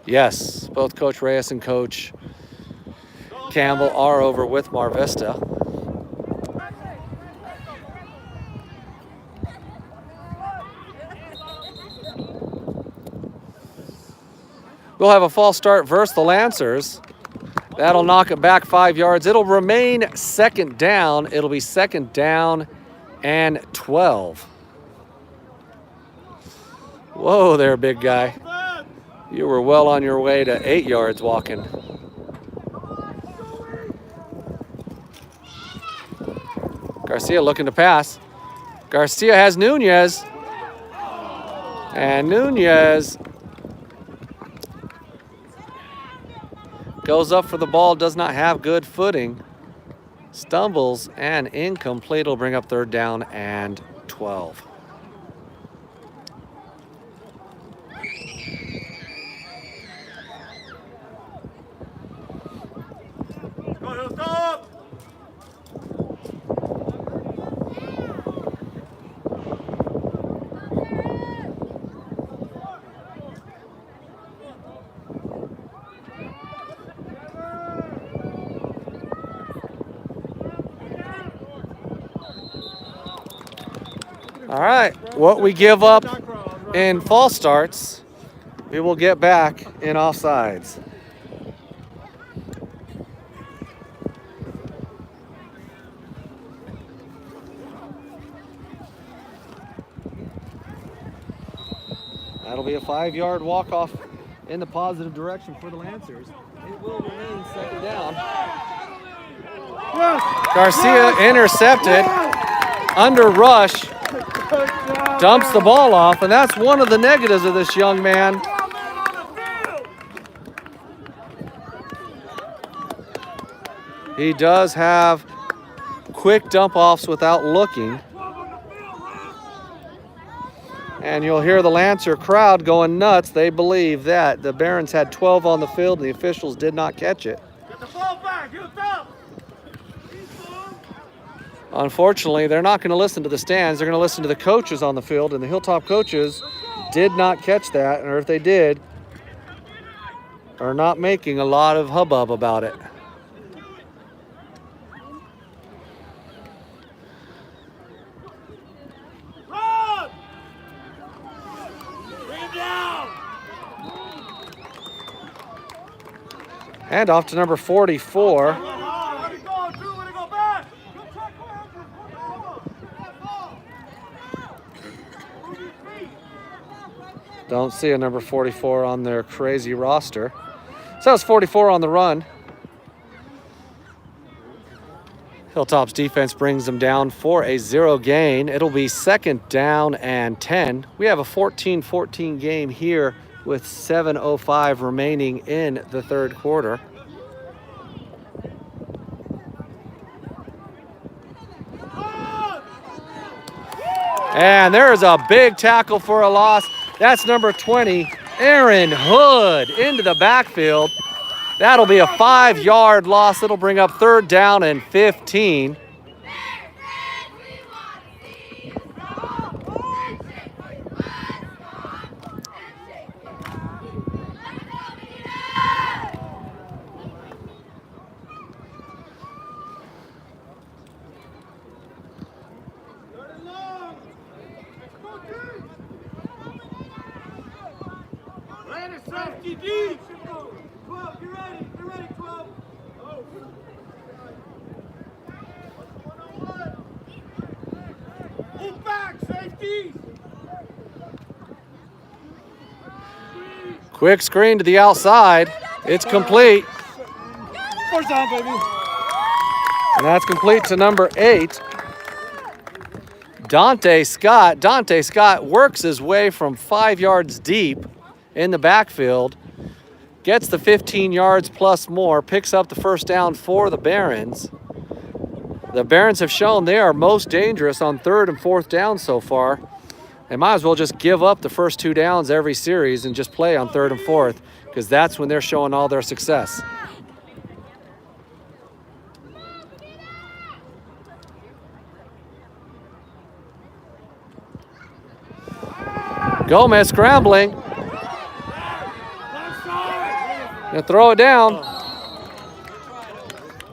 S1: Yes, both Coach Reyes and Coach Campbell are over with Mar Vista. We'll have a false start versus the Lancers. That'll knock it back 5 yards. It'll remain second down. It'll be second down and 12. Whoa there, big guy. You were well on your way to 8 yards walking. Garcia looking to pass. Garcia has Nunez. And Nunez goes up for the ball, does not have good footing. Stumbles and incomplete. Will bring up third down and 12.
S2: Go, Hilltop!
S1: All right, what we give up in false starts, we will get back in offsides. That'll be a 5-yard walk-off in the positive direction for the Lancers. It will remain second down. Garcia intercepted, under rush, dumps the ball off, and that's one of the negatives of this young man. He does have quick dump-offs without looking. And you'll hear the Lancer crowd going nuts. They believe that the Barons had 12 on the field and the officials did not catch it.
S2: Get the ball back, Hilltop!
S1: Unfortunately, they're not going to listen to the stands. They're going to listen to the coaches on the field, and the Hilltop coaches did not catch that, or if they did, are not making a lot of hubbub about it.
S2: Run! Bring him down!
S1: Hand off to number 44.
S2: Let it go, Drew, let it go back!
S1: Don't see a number 44 on their crazy roster. So that's 44 on the run. Hilltop's defense brings them down for a 0 gain. It'll be second down and 10. We have a 14-14 game here with 7:05 remaining in the third quarter. And there's a big tackle for a loss. That's number 20, Aaron Hood, into the backfield. That'll be a 5-yard loss. It'll bring up third down and 15.
S2: Safety deep! 12, get ready, 12. Oh. Move back, safety!
S1: Quick screen to the outside. It's complete.
S2: First down, baby.
S1: And that's complete to number 8. Dante Scott. Dante Scott works his way from 5 yards deep in the backfield, gets the 15 yards plus more, picks up the first down for the Barons. The Barons have shown they are most dangerous on 3rd and 4th down so far. They might as well just give up the first 2 downs every series and just play on 3rd and 4th, because that's when they're showing all their success. Gomez scrambling. Gonna throw it down.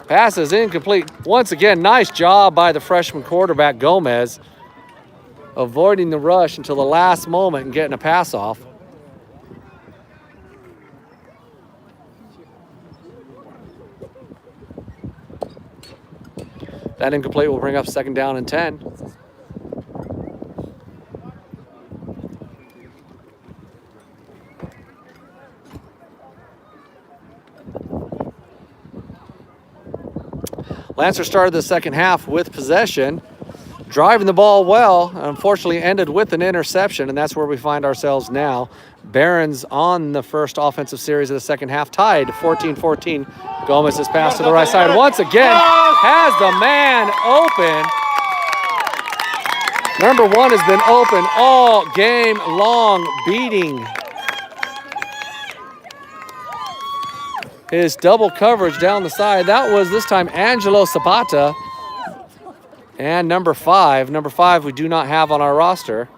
S1: Pass is incomplete. Once again, nice job by the freshman quarterback Gomez, avoiding the rush until the last moment and getting a pass off. That incomplete will bring up 2nd down and 10. Lancer started the second half with possession, driving the ball well, unfortunately ended with an interception, and that's where we find ourselves now. Barons on the first offensive series of the second half, tied 14-14. Gomez's pass to the right side once again has the man open. Number 1 has been open all game long, beating his double coverage down the side. That was this time Angelo Zapata. And number 5. Number 5 we do not have on our roster.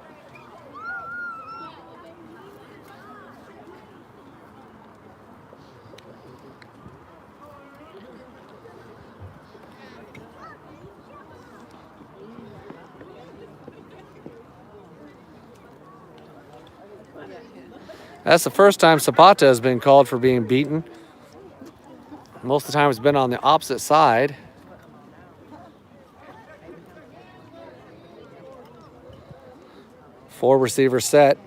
S1: That's the first time Zapata has been called for being beaten. Most of the time it's been on the opposite side. Four receiver set.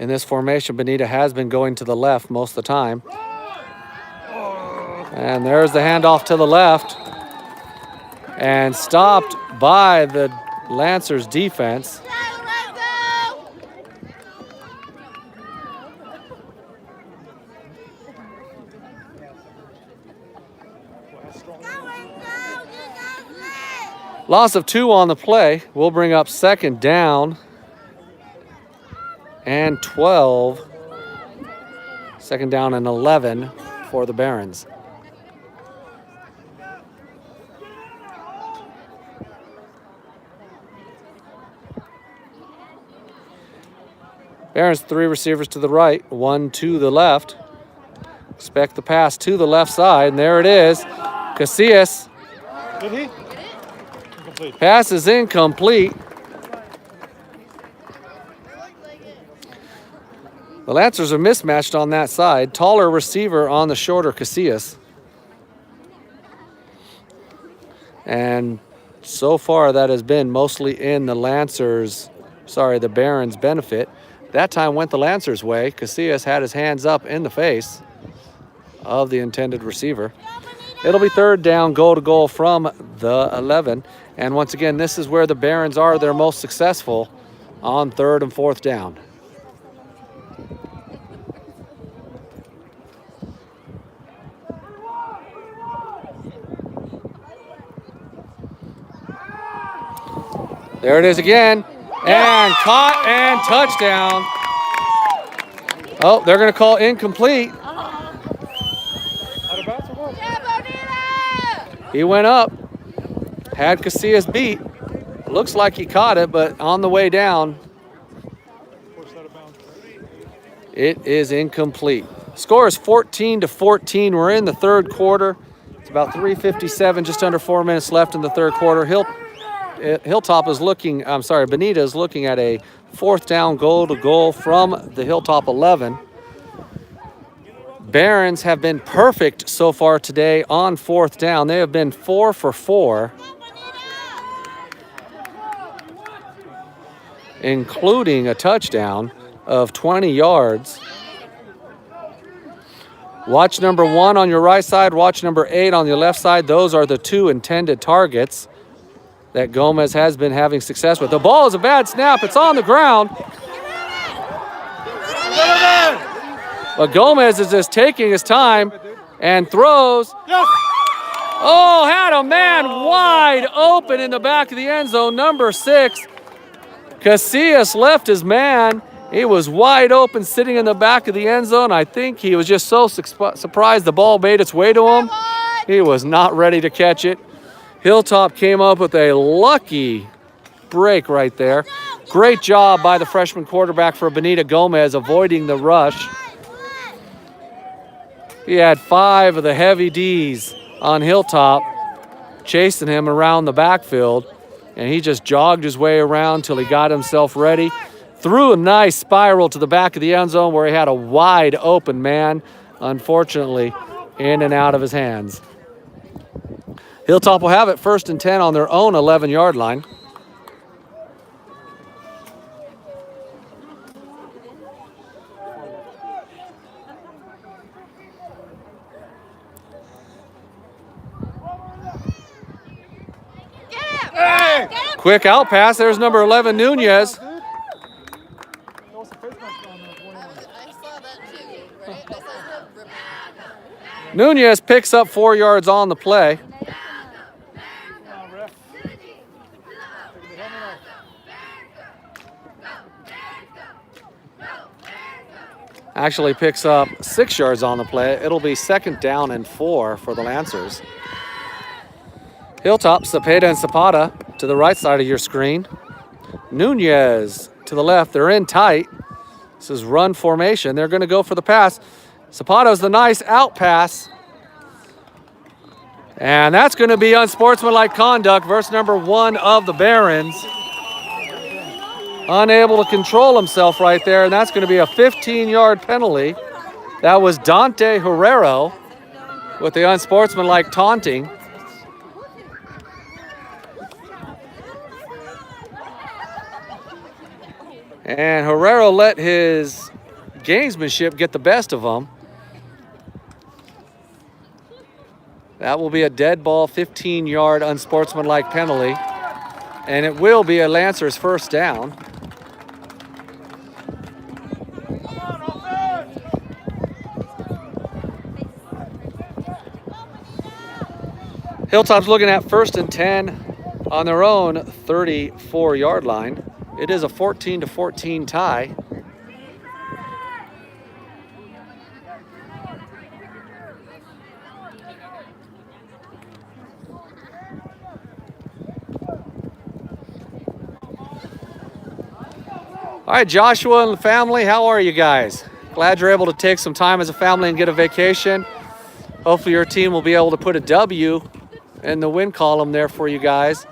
S1: In this formation, Bonita has been going to the left most of the time. And there's the handoff to the left. And stopped by the Lancers defense. Loss of 2 on the play will bring up 2nd down and 12. 2nd down and 11 for the Barons. Barons 3 receivers to the right, 1 to the left. Expect the pass to the left side, and there it is. Casillas.
S2: Did he?
S1: Pass is incomplete. The Lancers are mismatched on that side. Taller receiver on the shorter Casillas. And so far that has been mostly in the the Barons' benefit. That time went the Lancers' way. Casillas had his hands up in the face of the intended receiver. It'll be 3rd down, goal to goal from the 11. And once again, this is where the Barons are their most successful, on 3rd and 4th down. There it is again. And caught and touchdown. Oh, they're going to call incomplete. He went up, had Casillas beat. Looks like he caught it, but on the way down, it is incomplete. Score is 14-14. We're in the 3rd quarter. It's about 3:57, just under 4 minutes left in the 3rd quarter. Bonita is looking at a 4th down, goal to goal from the Hilltop 11. Barons have been perfect so far today on 4th down. They have been 4 for 4, including a touchdown of 20 yards. Watch number 1 on your right side, watch number 8 on your left side. Those are the 2 intended targets that Gomez has been having success with. The ball is a bad snap. It's on the ground. But Gomez is just taking his time and throws. Oh, had a man wide open in the back of the end zone. Number 6, Casillas left his man. He was wide open sitting in the back of the end zone. I think he was just so surprised the ball made its way to him. He was not ready to catch it. Hilltop came up with a lucky break right there. Great job by the freshman quarterback for Bonita, Gomez, avoiding the rush. He had 5 of the heavy Ds on Hilltop chasing him around the backfield, and he just jogged his way around till he got himself ready. Threw a nice spiral to the back of the end zone where he had a wide open man, unfortunately, in and out of his hands. Hilltop will have it 1st and 10 on their own 11-yard line. Quick out pass. There's number 11, Nunez. Nunez picks up 4 yards on the play. Actually picks up 6 yards on the play. It'll be 2nd down and 4 for the Lancers. Hilltop, Cepeda and Zapata to the right side of your screen. Nunez to the left. They're in tight. This is run formation. They're going to go for the pass. Zapata's the nice out pass. And that's going to be unsportsmanlike conduct versus number 1 of the Barons. Unable to control himself right there, and that's going to be a 15-yard penalty. That was Dante Herrero with the unsportsmanlike taunting. And Herrero let his gamesmanship get the best of him. That will be a dead ball, 15-yard unsportsmanlike penalty. And it will be a Lancers 1st down. Hilltop's looking at 1st and 10 on their own 34-yard line. It is a 14-14 tie. All right, Joshua and the family, how are you guys? Glad you're able to take some time as a family and get a vacation. Hopefully your team will be able to put a W in the win column there for you guys.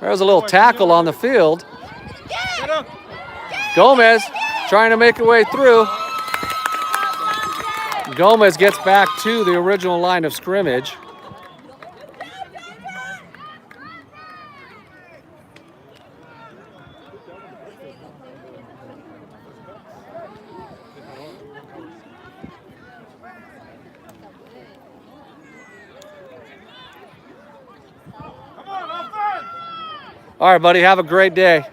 S1: There was a little tackle on the field. Gomez trying to make her way through. Gomez gets back to the original line of scrimmage. All right, buddy, have a great day.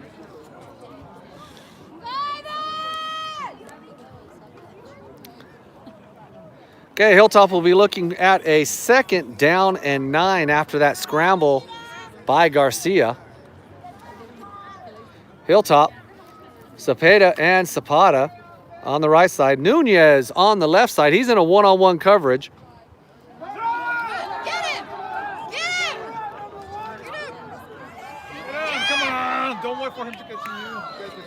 S1: Okay, Hilltop will be looking at a 2nd down and 9 after that scramble by Garcia. Hilltop, Cepeda and Zapata on the right side. Nunez on the left side. He's in a one-on-one coverage.
S2: For him to get to you.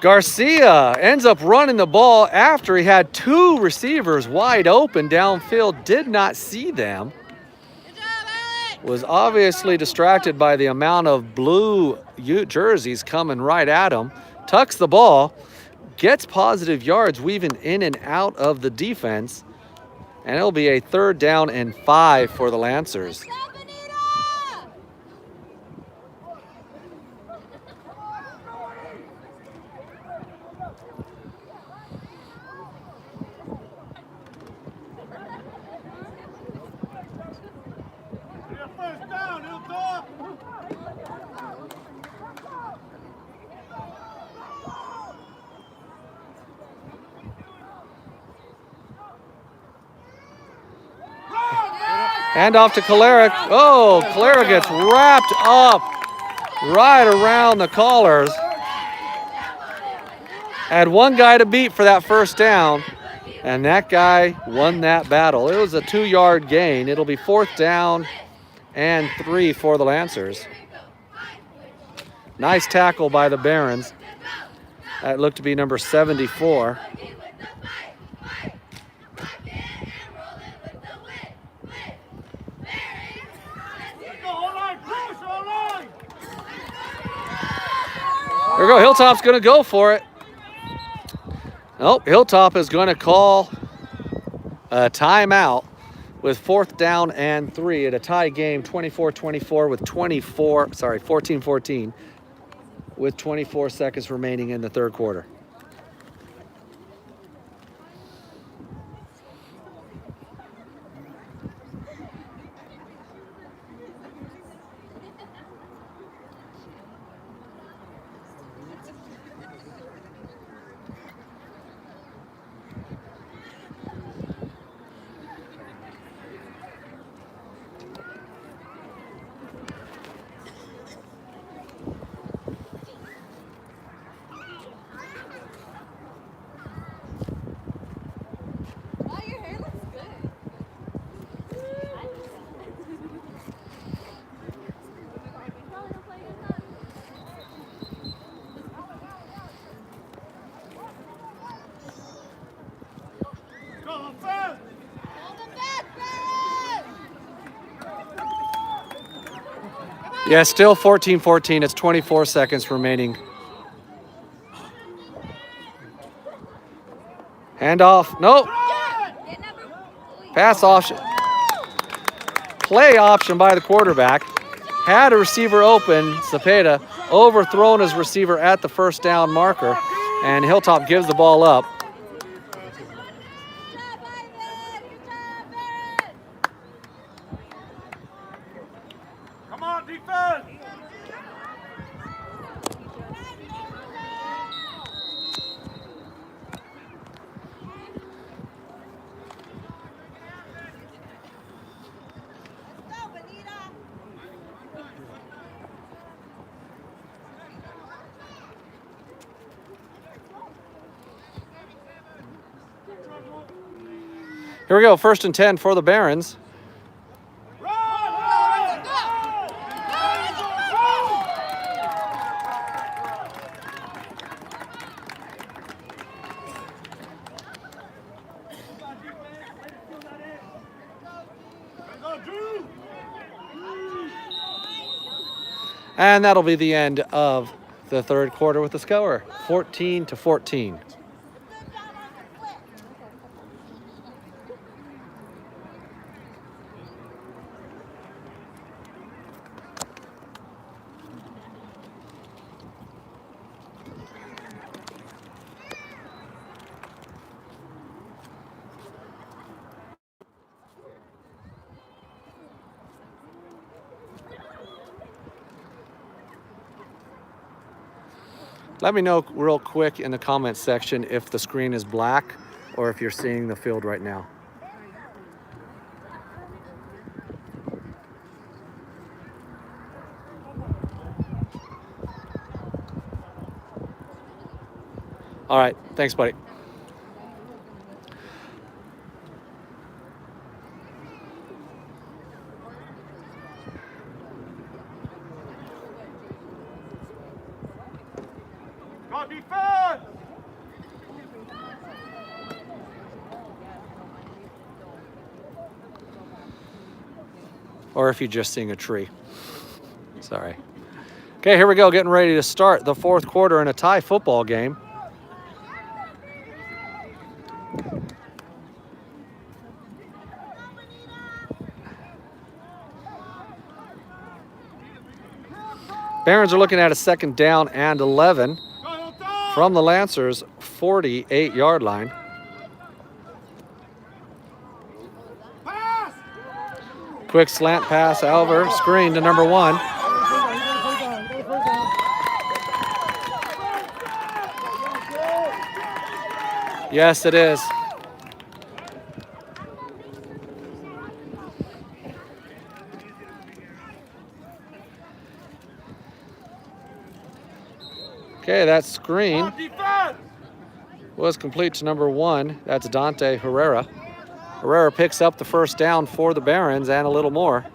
S1: Garcia ends up running the ball after he had 2 receivers wide open downfield, did not see them. Was obviously distracted by the amount of blue jerseys coming right at him. Tucks the ball, gets positive yards weaving in and out of the defense, and it'll be a 3rd down and 5 for the Lancers.
S2: Stop!
S1: Hand off to Calera. Oh, Calera gets wrapped up right around the collars. Had one guy to beat for that first down, and that guy won that battle. It was a 2-yard gain. It'll be 4th down and 3 for the Lancers. Nice tackle by the Barons. That looked to be number 74. There we go. Hilltop's going to go for it. Nope, Hilltop is going to call a timeout with 4th down and 3 at a tie game, 24-24 with 14-14 with 24 seconds remaining in the third quarter. Yeah, still 14-14. It's 24 seconds remaining. Handoff. Nope. Pass option. Play option by the quarterback. Had a receiver open. Cepeda overthrown his receiver at the first down marker. And Hilltop gives the ball up.
S2: Come on, defense!
S3: Go, Bonita.
S1: Here we go. 1st and 10 for the Barons. And that'll be the end of the third quarter with the score, 14-14. Let me know real quick in the comments section if the screen is black or if you're seeing the field right now. All right, thanks, buddy.
S2: Go defense!
S1: Or if you're just seeing a tree. Sorry. Okay, here we go, getting ready to start the fourth quarter in a tie football game. Barons are looking at a 2nd down and 11 from the Lancers' 48-yard line. Quick slant pass over, screen to number 1. Yes, it is. Okay, that screen was complete to number 1. That's Dante Herrera. Herrera picks up the first down for the Barons and a little more.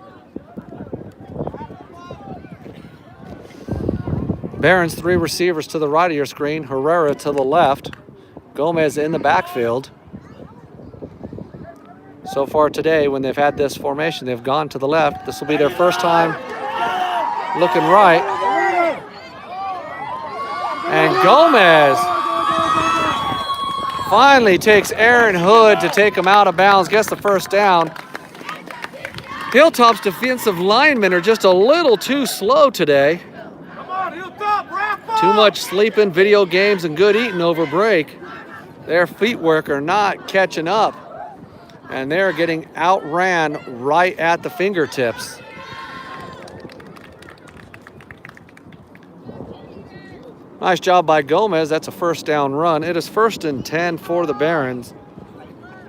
S1: Barons 3 receivers to the right of your screen, Herrera to the left, Gomez in the backfield. So far today, when they've had this formation, they've gone to the left. This will be their first time looking right. And Gomez finally takes Aaron Hood to take him out of bounds, gets the first down. Hilltop's defensive linemen are just a little too slow today.
S2: Come on, Hilltop, wrap up.
S1: Too much sleeping, video games, and good eating over break. Their feet work are not catching up, and they're getting outran right at the fingertips. Nice job by Gomez. That's a first down run. It is 1st and 10 for the Barons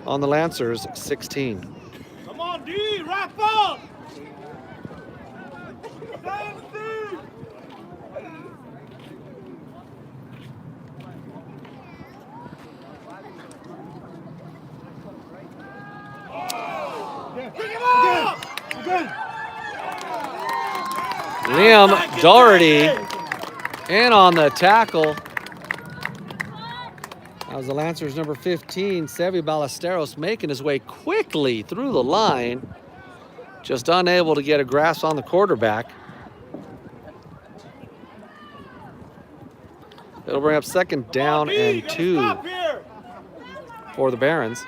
S1: on the Lancers 16.
S2: Come on, D, wrap up. Pick him up.
S1: Liam Doherty in on the tackle. That was the Lancers number 15, Sevi Ballesteros, making his way quickly through the line, just unable to get a grasp on the quarterback. It'll bring up 2nd down and 2 for the Barons.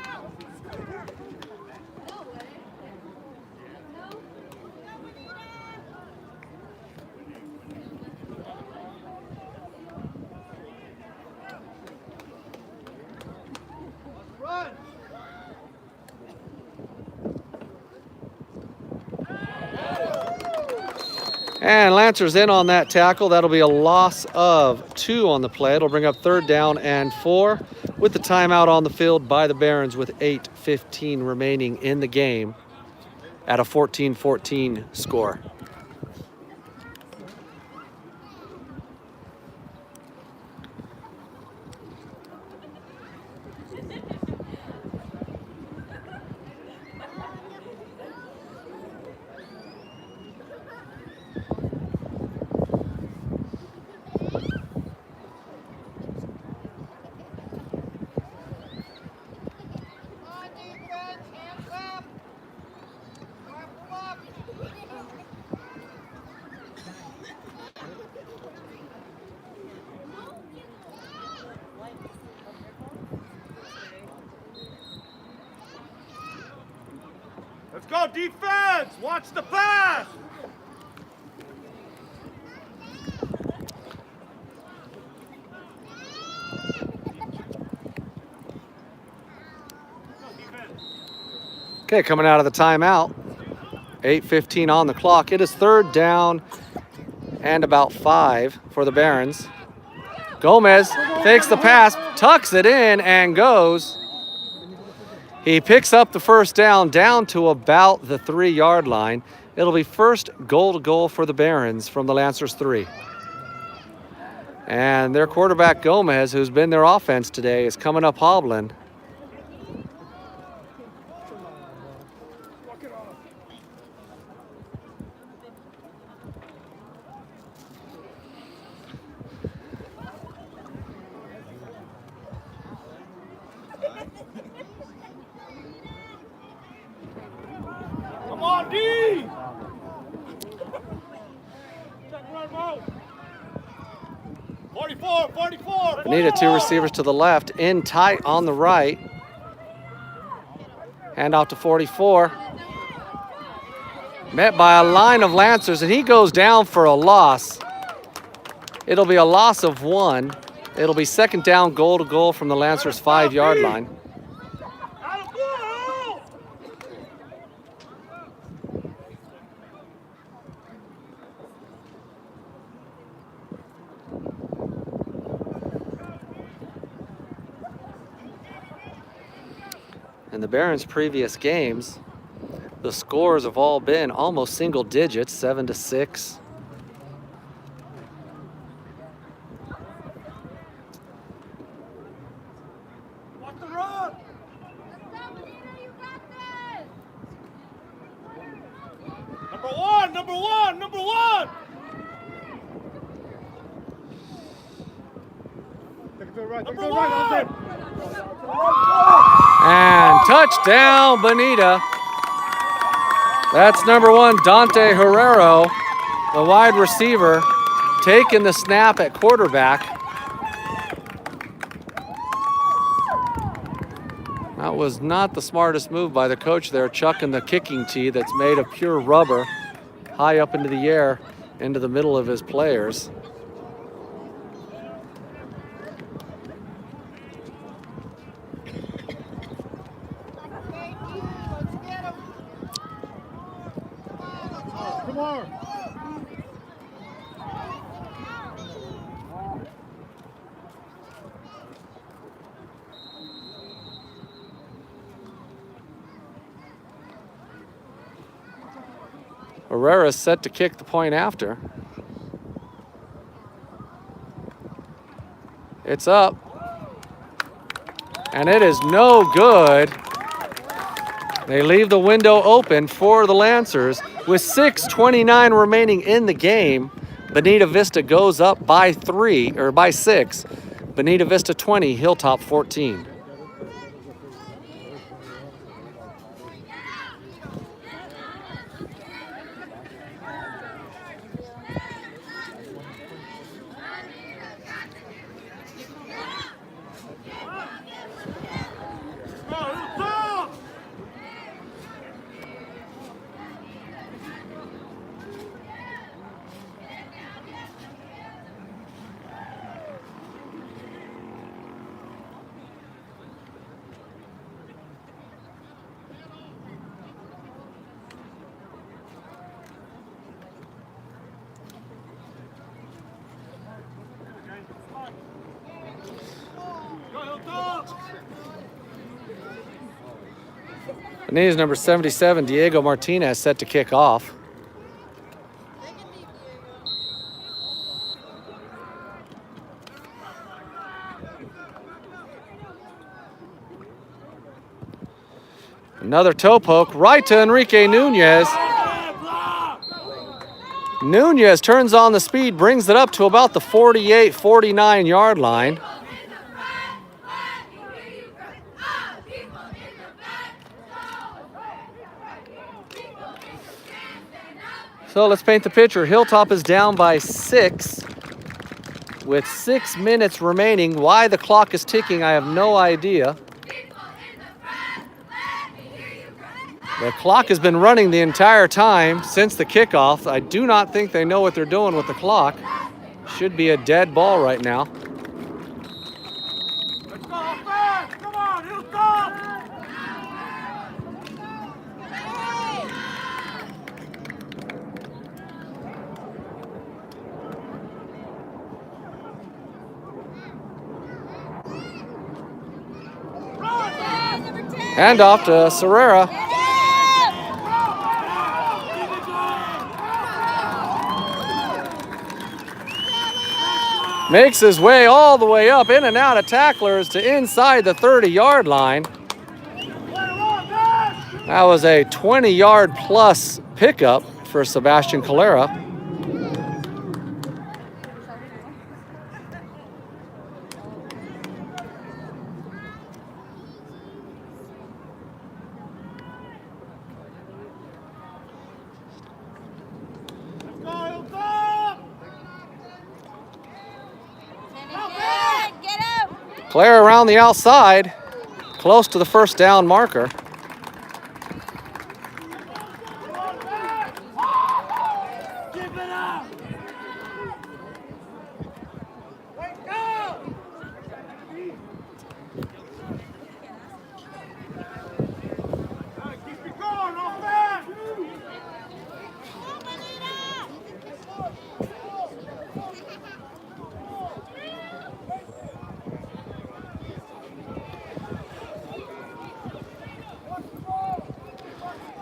S1: And Lancers in on that tackle. That'll be a loss of 2 on the play. It'll bring up 3rd down and 4 with the timeout on the field by the Barons with 8:15 remaining in the game at a 14-14 score.
S2: Let's go, defense! Watch the pass!
S1: Okay, coming out of the timeout. 8:15 on the clock. It is 3rd down and about 5 for the Barons. Gomez fakes the pass, tucks it in, and goes. He picks up the first down to about the 3-yard line. It'll be first goal to goal for the Barons from the Lancers 3. And their quarterback Gomez, who's been their offense today, is coming up hobbling.
S2: Come on, D! Check run, move. 44.
S1: Bonita, 2 receivers to the left, in tight on the right. Hand off to 44. Met by a line of Lancers, and he goes down for a loss. It'll be a loss of 1. It'll be 2nd down, goal to goal from the Lancers 5-yard line. In the Barons' previous games, the scores have all been almost single digits, 7-6.
S2: Watch the run! Number one, number one, number one! Take it to the right, take it to the right,
S1: And touchdown, Bonita. That's number 1, Dante Herrero, the wide receiver, taking the snap at quarterback. That was not the smartest move by the coach there, chucking the kicking tee that's made of pure rubber high up into the air, into the middle of his players.
S2: Come on!
S1: Herrera's set to kick the point after. It's up. And it is no good. They leave the window open for the Lancers. With 6:29 remaining in the game, Bonita Vista goes up by 6. Bonita Vista 20, Hilltop 14. Bonita's number 77, Diego Martinez, set to kick off. Another toe poke right to Enrique Nunez. Nunez turns on the speed, brings it up to about the 48, 49 yard line. So let's paint the picture. Hilltop is down by 6 with 6 minutes remaining. Why the clock is ticking, I have no idea. The clock has been running the entire time since the kickoff. I do not think they know what they're doing with the clock. Should be a dead ball right now.
S2: Let's go, offense! Come on, Hilltop!
S1: Hand off to Serrera. Makes his way all the way up, in and out of tacklers to inside the 30-yard line. That was a 20-yard plus pickup for Sebastian Calera. Calera around the outside, close to the first down marker.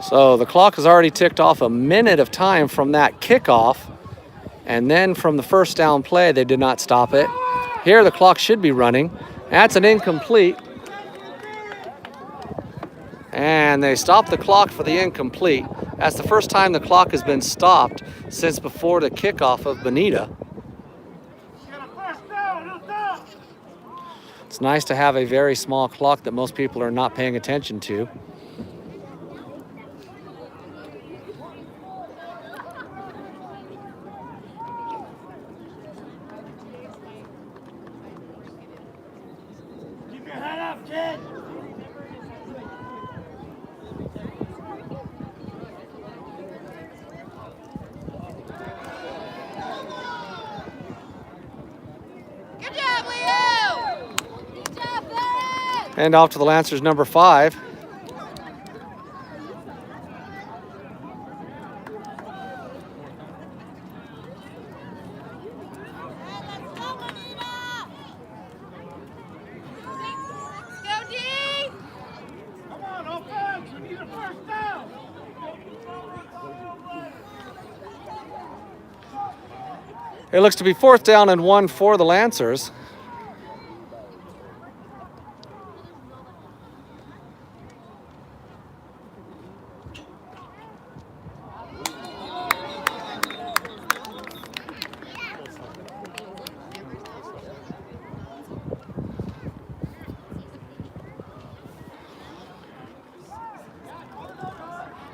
S1: So the clock has already ticked off a minute of time from that kickoff. And then from the first down play, they did not stop it. Here the clock should be running. That's an incomplete. And they stopped the clock for the incomplete. That's the first time the clock has been stopped since before the kickoff of Bonita. It's nice to have a very small clock that most people are not paying attention to.
S2: Keep your head up, kid.
S3: Good job, Leo! Good job, Barrett!
S1: And off to the Lancers, number 5.
S3: Let's go, Bonita! Let's go, D!
S2: Come on, offense. We need a first down.
S1: It looks to be 4th down and 1 for the Lancers.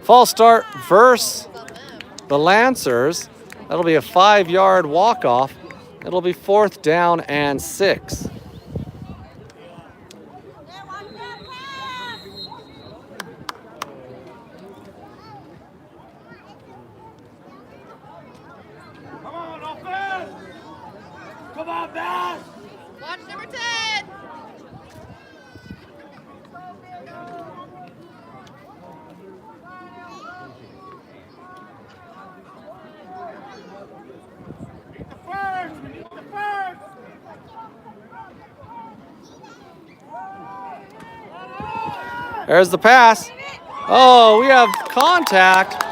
S1: False start versus the Lancers. That'll be a 5-yard walk-off. It'll be 4th down and 6.
S2: Come on, offense. Come on, Bass.
S3: Watch number 10!
S2: Need the first. We need the first.
S1: There's the pass. Oh, we have contact.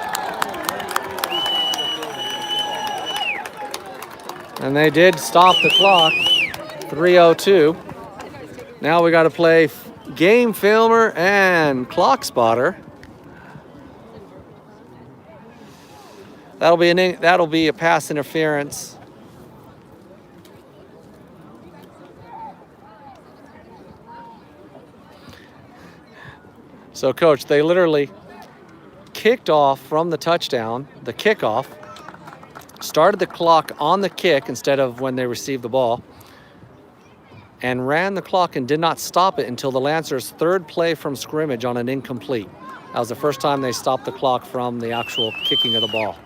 S1: And they did stop the clock. 3:02. Now we got to play game filmer and clock spotter. That'll be a pass interference. So, Coach, they literally kicked off from the touchdown, the kickoff, started the clock on the kick instead of when they received the ball, and ran the clock and did not stop it until the Lancers' third play from scrimmage on an incomplete. That was the first time they stopped the clock from the actual kicking of the ball.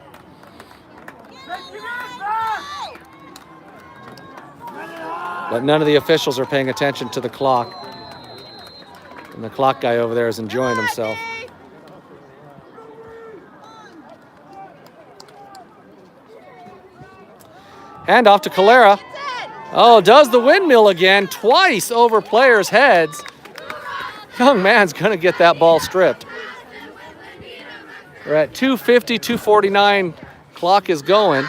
S1: But none of the officials are paying attention to the clock. And the clock guy over there is enjoying himself. Hand off to Calera. Oh, does the windmill again, twice over players' heads. Young man's gonna get that ball stripped. We're at 2:50, 2:49. Clock is going.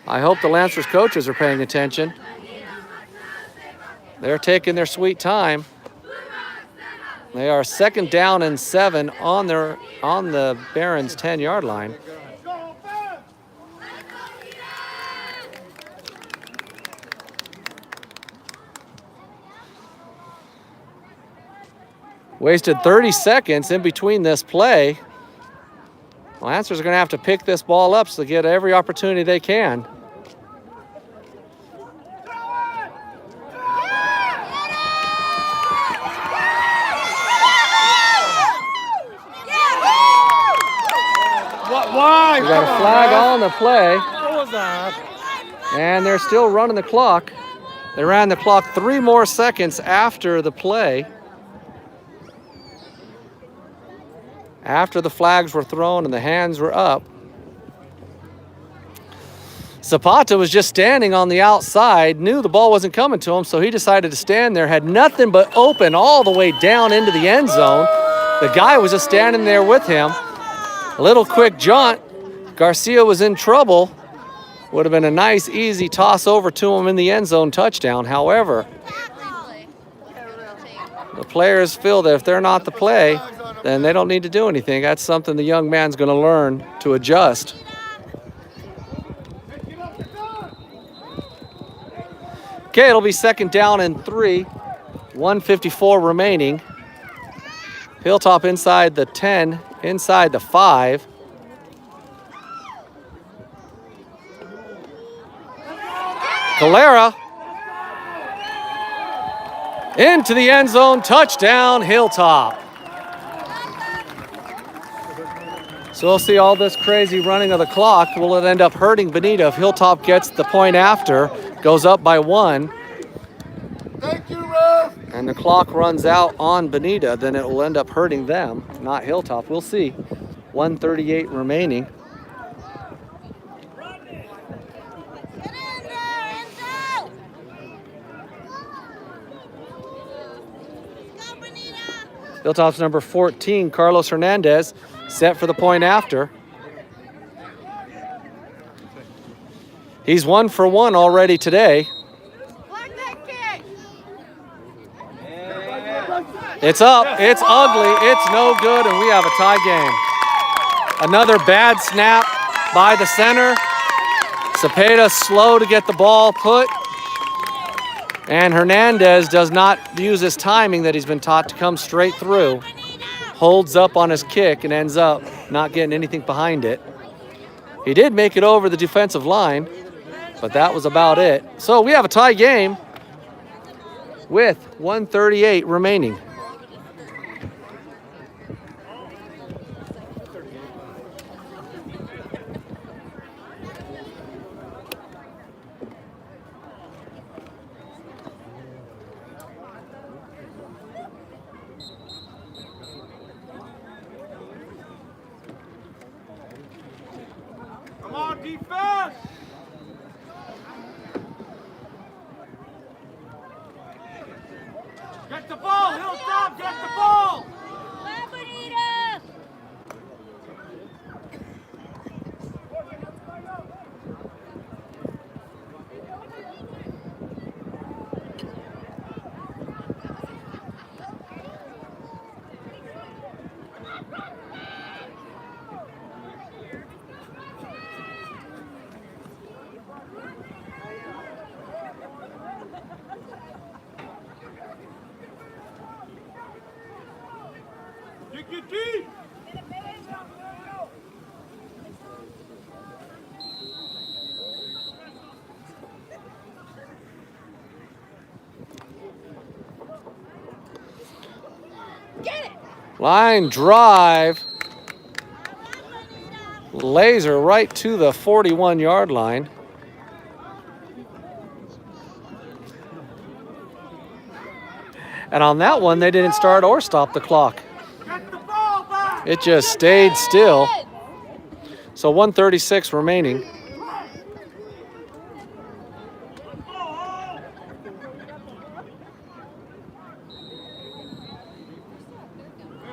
S1: I hope the Lancers coaches are paying attention. They're taking their sweet time. They are 2nd down and 7 on the Barons' 10-yard line. Wasted 30 seconds in between this play. The Lancers are going to have to pick this ball up so they get every opportunity they can.
S2: Why?
S1: We got a flag on the play.
S2: What was that?
S1: And they're still running the clock. They ran the clock 3 more seconds after the play. After the flags were thrown and the hands were up. Zapata was just standing on the outside, knew the ball wasn't coming to him, so he decided to stand there, had nothing but open all the way down into the end zone. The guy was just standing there with him. A little quick jaunt. Garcia was in trouble. Would have been a nice, easy toss over to him in the end zone touchdown. However, the players feel that if they're not the play, then they don't need to do anything. That's something the young man's going to learn to adjust. Okay, it'll be 2nd down and 3. 1:54 remaining. Hilltop inside the 10, inside the 5. Calera into the end zone, touchdown, Hilltop. So we'll see all this crazy running of the clock. Will it end up hurting Bonita if Hilltop gets the point after, goes up by 1?
S2: Thank you, Ref.
S1: And the clock runs out on Bonita, then it will end up hurting them, not Hilltop. We'll see. 1:38 remaining. Hilltop's number 14, Carlos Hernandez, set for the point after. He's 1 for 1 already today. It's up, it's ugly, it's no good, and we have a tie game. Another bad snap by the center. Cepeda slow to get the ball put. And Hernandez does not use his timing that he's been taught to come straight through. Holds up on his kick and ends up not getting anything behind it. He did make it over the defensive line, but that was about it. So we have a tie game with 1:38 remaining.
S2: Come on, defense. Get the ball, Hilltop, get the ball. Kick it deep.
S1: Line drive. Laser right to the 41-yard line. And on that one, they didn't start or stop the clock.
S2: Get the ball back.
S1: It just stayed still. So 1:36 remaining.
S2: He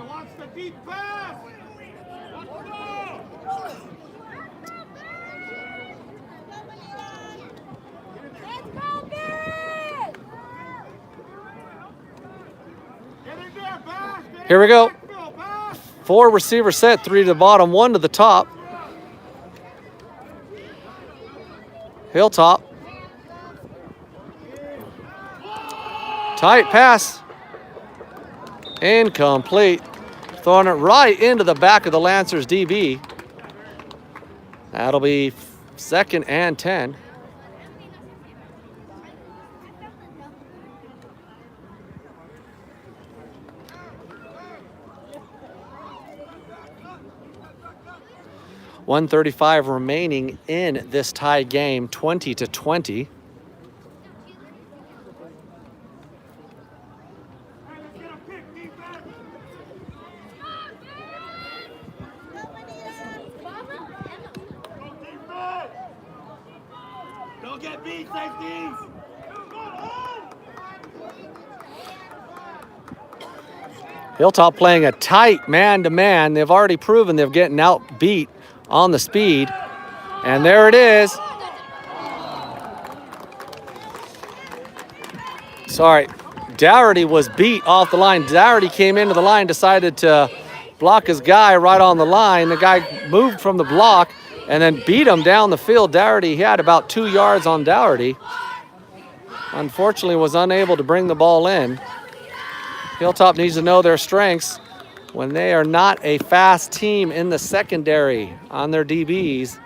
S2: wants the deep pass. Let's go. Get in there, Bass.
S1: Here we go.
S2: Backfield, Bass.
S1: 4 receiver set, 3 to the bottom, 1 to the top. Hilltop. Tight pass. Incomplete. Throwing it right into the back of the Lancers DB. That'll be 2nd and 10. .135 remaining in this tie game, 20-20.
S2: Let's get a pick, defense. Go defense. Don't get beat, safeties. Go home.
S1: Hilltop playing a tight man-to-man. They've already proven they're getting outbeat on the speed. And there it is. Sorry, Dougherty was beat off the line. Dougherty came into the line, decided to block his guy right on the line. The guy moved from the block and then beat him down the field. Dougherty, he had about 2 yards on Dougherty. Unfortunately, was unable to bring the ball in. Hilltop needs to know their strengths when they are not a fast team in the secondary on their DBs.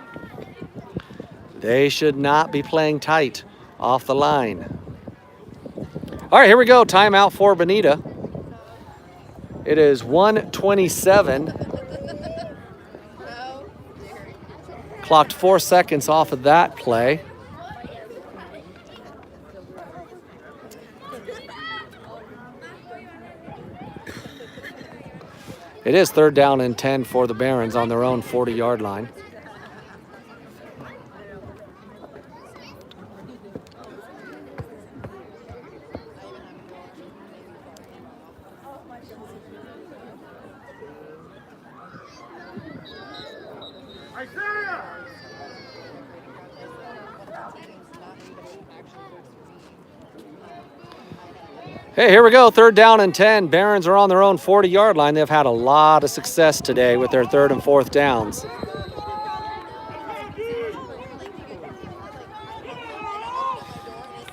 S1: They should not be playing tight off the line. All right, here we go. Timeout for Bonita. It is 1:27. Clocked 4 seconds off of that play. It is 3rd down and 10 for the Barons on their own 40-yard line. Hey, here we go. 3rd down and 10. Barons are on their own 40-yard line. They've had a lot of success today with their 3rd and 4th downs.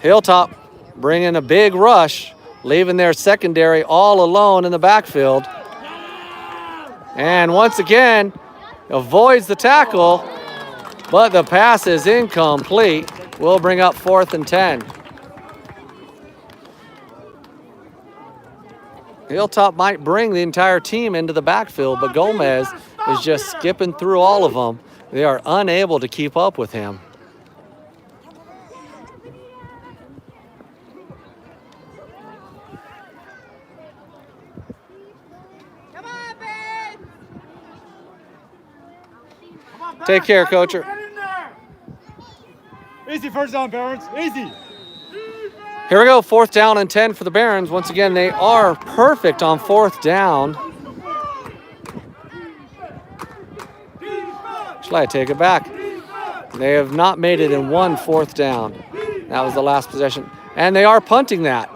S1: Hilltop bringing a big rush, leaving their secondary all alone in the backfield. And once again, avoids the tackle, but the pass is incomplete. We'll bring up 4th and 10. Hilltop might bring the entire team into the backfield, but Gomez is just skipping through all of them. They are unable to keep up with him. Take care, Coacher.
S2: Easy 1st down, Barons. Easy.
S1: Here we go, 4th down and 10 for the Barons. Once again, they are perfect on 4th down. Shall I take it back? They have not made it in 1 4th down. That was the last possession. And they are punting that.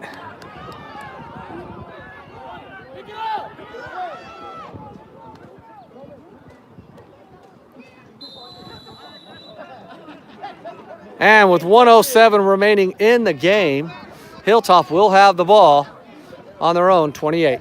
S1: And with 1:07 remaining in the game, Hilltop will have the ball on their own 28.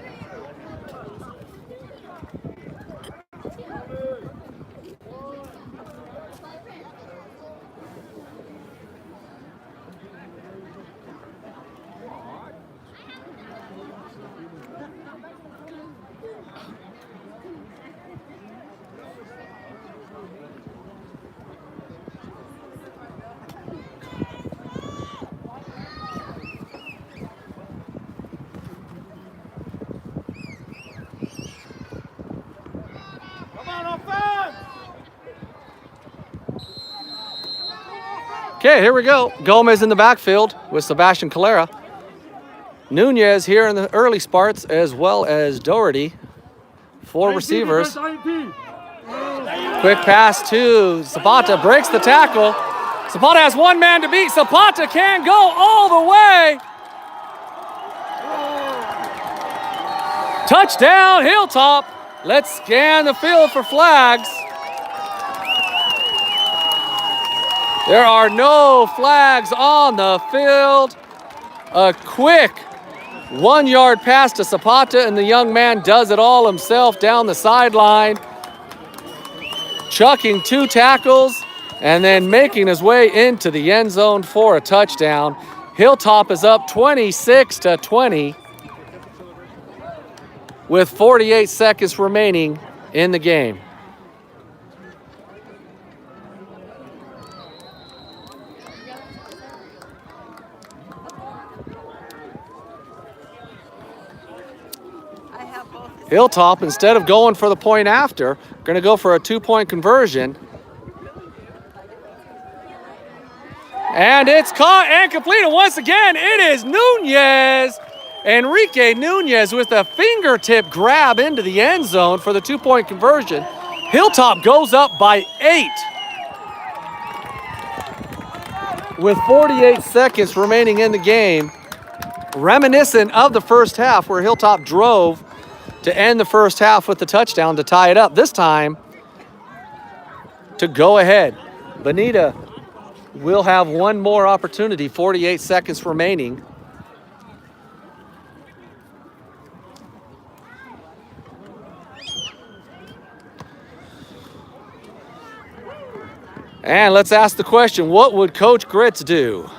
S1: Okay, here we go. Gomez in the backfield with Sebastian Calera. Nunez here in the early sparts, as well as Dougherty. 4 receivers. Quick pass to Zapata, breaks the tackle. Zapata has 1 man to beat. Zapata can go all the way. Touchdown, Hilltop. Let's scan the field for flags. There are no flags on the field. A quick 1-yard pass to Zapata, and the young man does it all himself down the sideline, chucking 2 tackles and then making his way into the end zone for a touchdown. Hilltop is up 26-20 with 48 seconds remaining in the game. Hilltop, instead of going for the point after, going to go for a 2-point conversion. And it's caught and completed once again. It is Nunez. Enrique Nunez with a fingertip grab into the end zone for the 2-point conversion. Hilltop goes up by 8. With 48 seconds remaining in the game, reminiscent of the first half where Hilltop drove to end the first half with the touchdown to tie it up. This time to go ahead. Bonita will have one more opportunity, 48 seconds remaining. And let's ask the question, what would Coach Gritz do?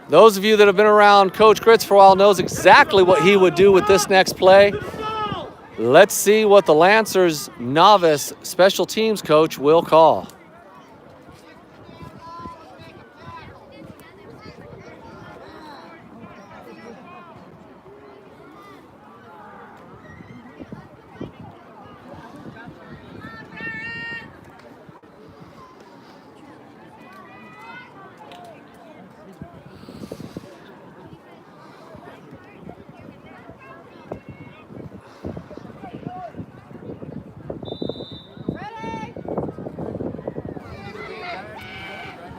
S1: Those of you that have been around Coach Gritz for a while knows exactly what he would do with this next play. Let's see what the Lancers novice special teams coach will call.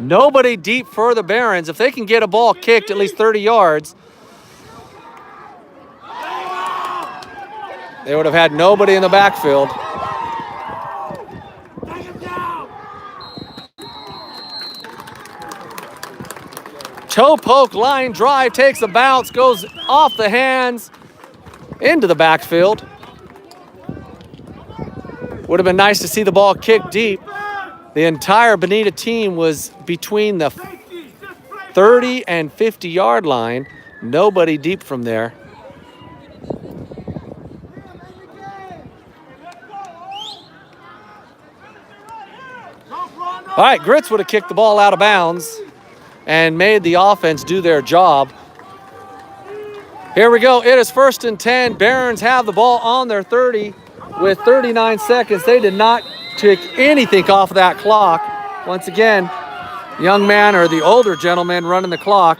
S1: Nobody deep for the Barons. If they can get a ball kicked at least 30 yards, they would have had nobody in the backfield. Toe poke line drive, takes a bounce, goes off the hands into the backfield. Would have been nice to see the ball kicked deep. The entire Bonita team was between the 30 and 50-yard line. Nobody deep from there. All right, Gritz would have kicked the ball out of bounds and made the offense do their job. Here we go. It is 1st and 10. Barons have the ball on their 30 with 39 seconds. They did not take anything off of that clock. Once again, young man or the older gentleman running the clock.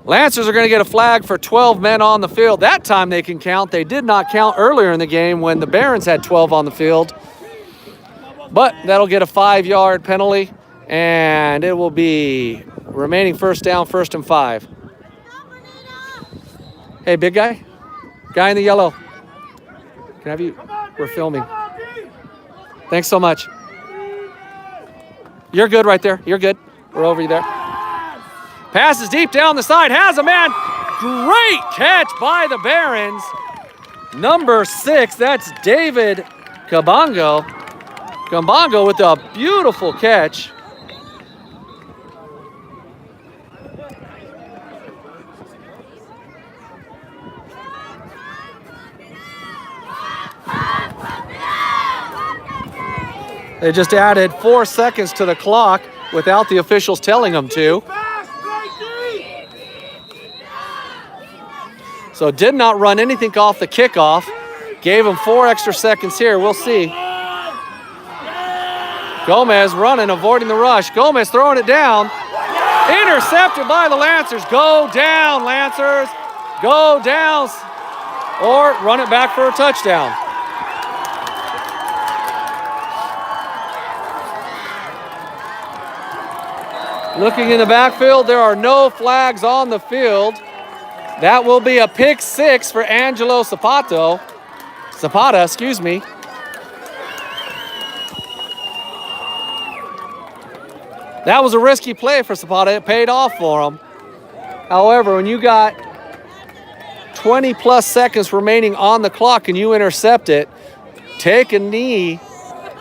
S1: Lancers are going to get a flag for 12 men on the field. That time they can count. They did not count earlier in the game when the Barons had 12 on the field. But that'll get a 5-yard penalty, and it will be remaining first down, 1st and 5. Hey, big guy? Guy in the yellow. Can I have you? We're filming. Thanks so much. You're good right there. You're good. We're over you there. Passes deep down the side. Has a man. Great catch by the Barons. Number 6, that's David Kabongo. Kabongo with a beautiful catch. They just added 4 seconds to the clock without the officials telling them to. So did not run anything off the kickoff. Gave him 4 extra seconds here. We'll see. Gomez running, avoiding the rush. Gomez throwing it down. Intercepted by the Lancers. Go down, Lancers. Go down. Or run it back for a touchdown. Looking in the backfield, there are no flags on the field. That will be a pick 6 for Angelo Zapata, excuse me. That was a risky play for Zapata. It paid off for him. However, when you got 20-plus seconds remaining on the clock and you intercept it, take a knee.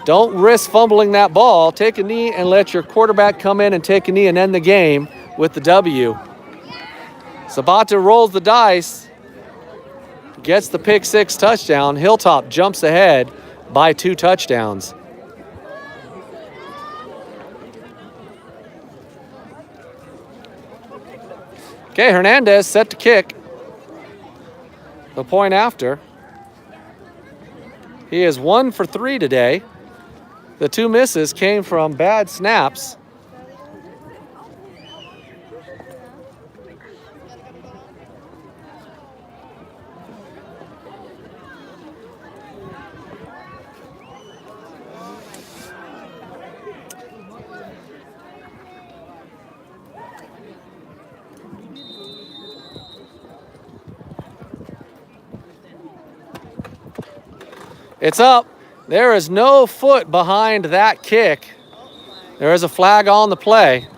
S1: Don't risk fumbling that ball. Take a knee and let your quarterback come in and take a knee and end the game with the W. Zapata rolls the dice, gets the pick 6 touchdown. Hilltop jumps ahead by 2 touchdowns. Okay, Hernandez set to kick. The point after. He is 1 for 3 today. The 2 misses came from bad snaps. It's up. There is no foot behind that kick. There is a flag on the play.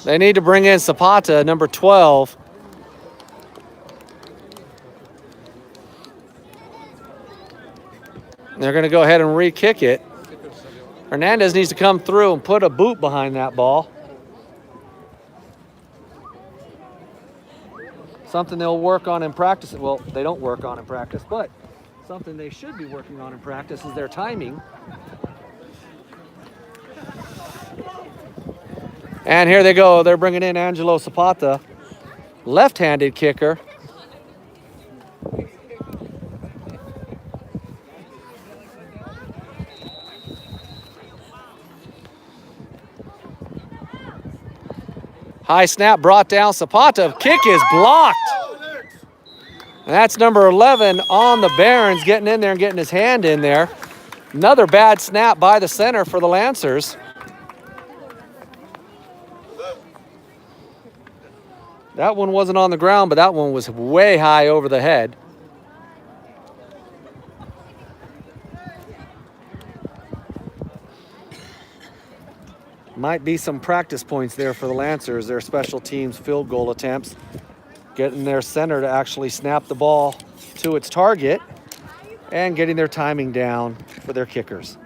S1: They need to bring in Zapata, number 12. They're going to go ahead and re-kick it. Hernandez needs to come through and put a boot behind that ball. Something they'll work on in practice. Well, they don't work on in practice, but something they should be working on in practice is their timing. And here they go. They're bringing in Angelo Zapata, left-handed kicker. High snap brought down. Zapata. Kick is blocked. And that's number 11 on the Barons, getting in there and getting his hand in there. Another bad snap by the center for the Lancers. That one wasn't on the ground, but that one was way high over the head. Might be some practice points there for the Lancers, their special teams field goal attempts. Getting their center to actually snap the ball to its target and getting their timing down for their kickers.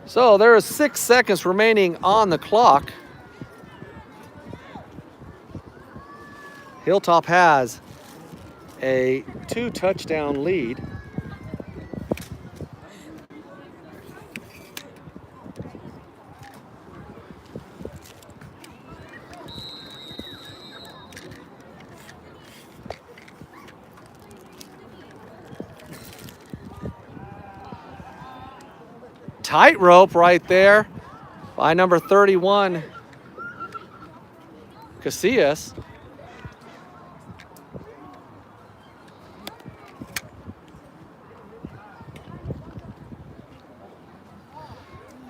S1: So there is 6 seconds remaining on the clock. Hilltop has a 2-touchdown lead. Tightrope right there by number 31, Casillas.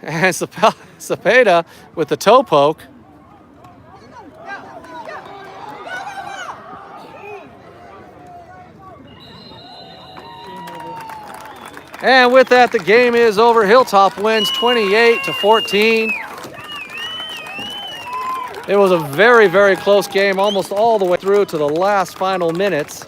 S1: And Cepeda with the toe poke. And with that, the game is over. Hilltop wins 28-14. It was a very, very close game, almost all the way through to the last final minutes.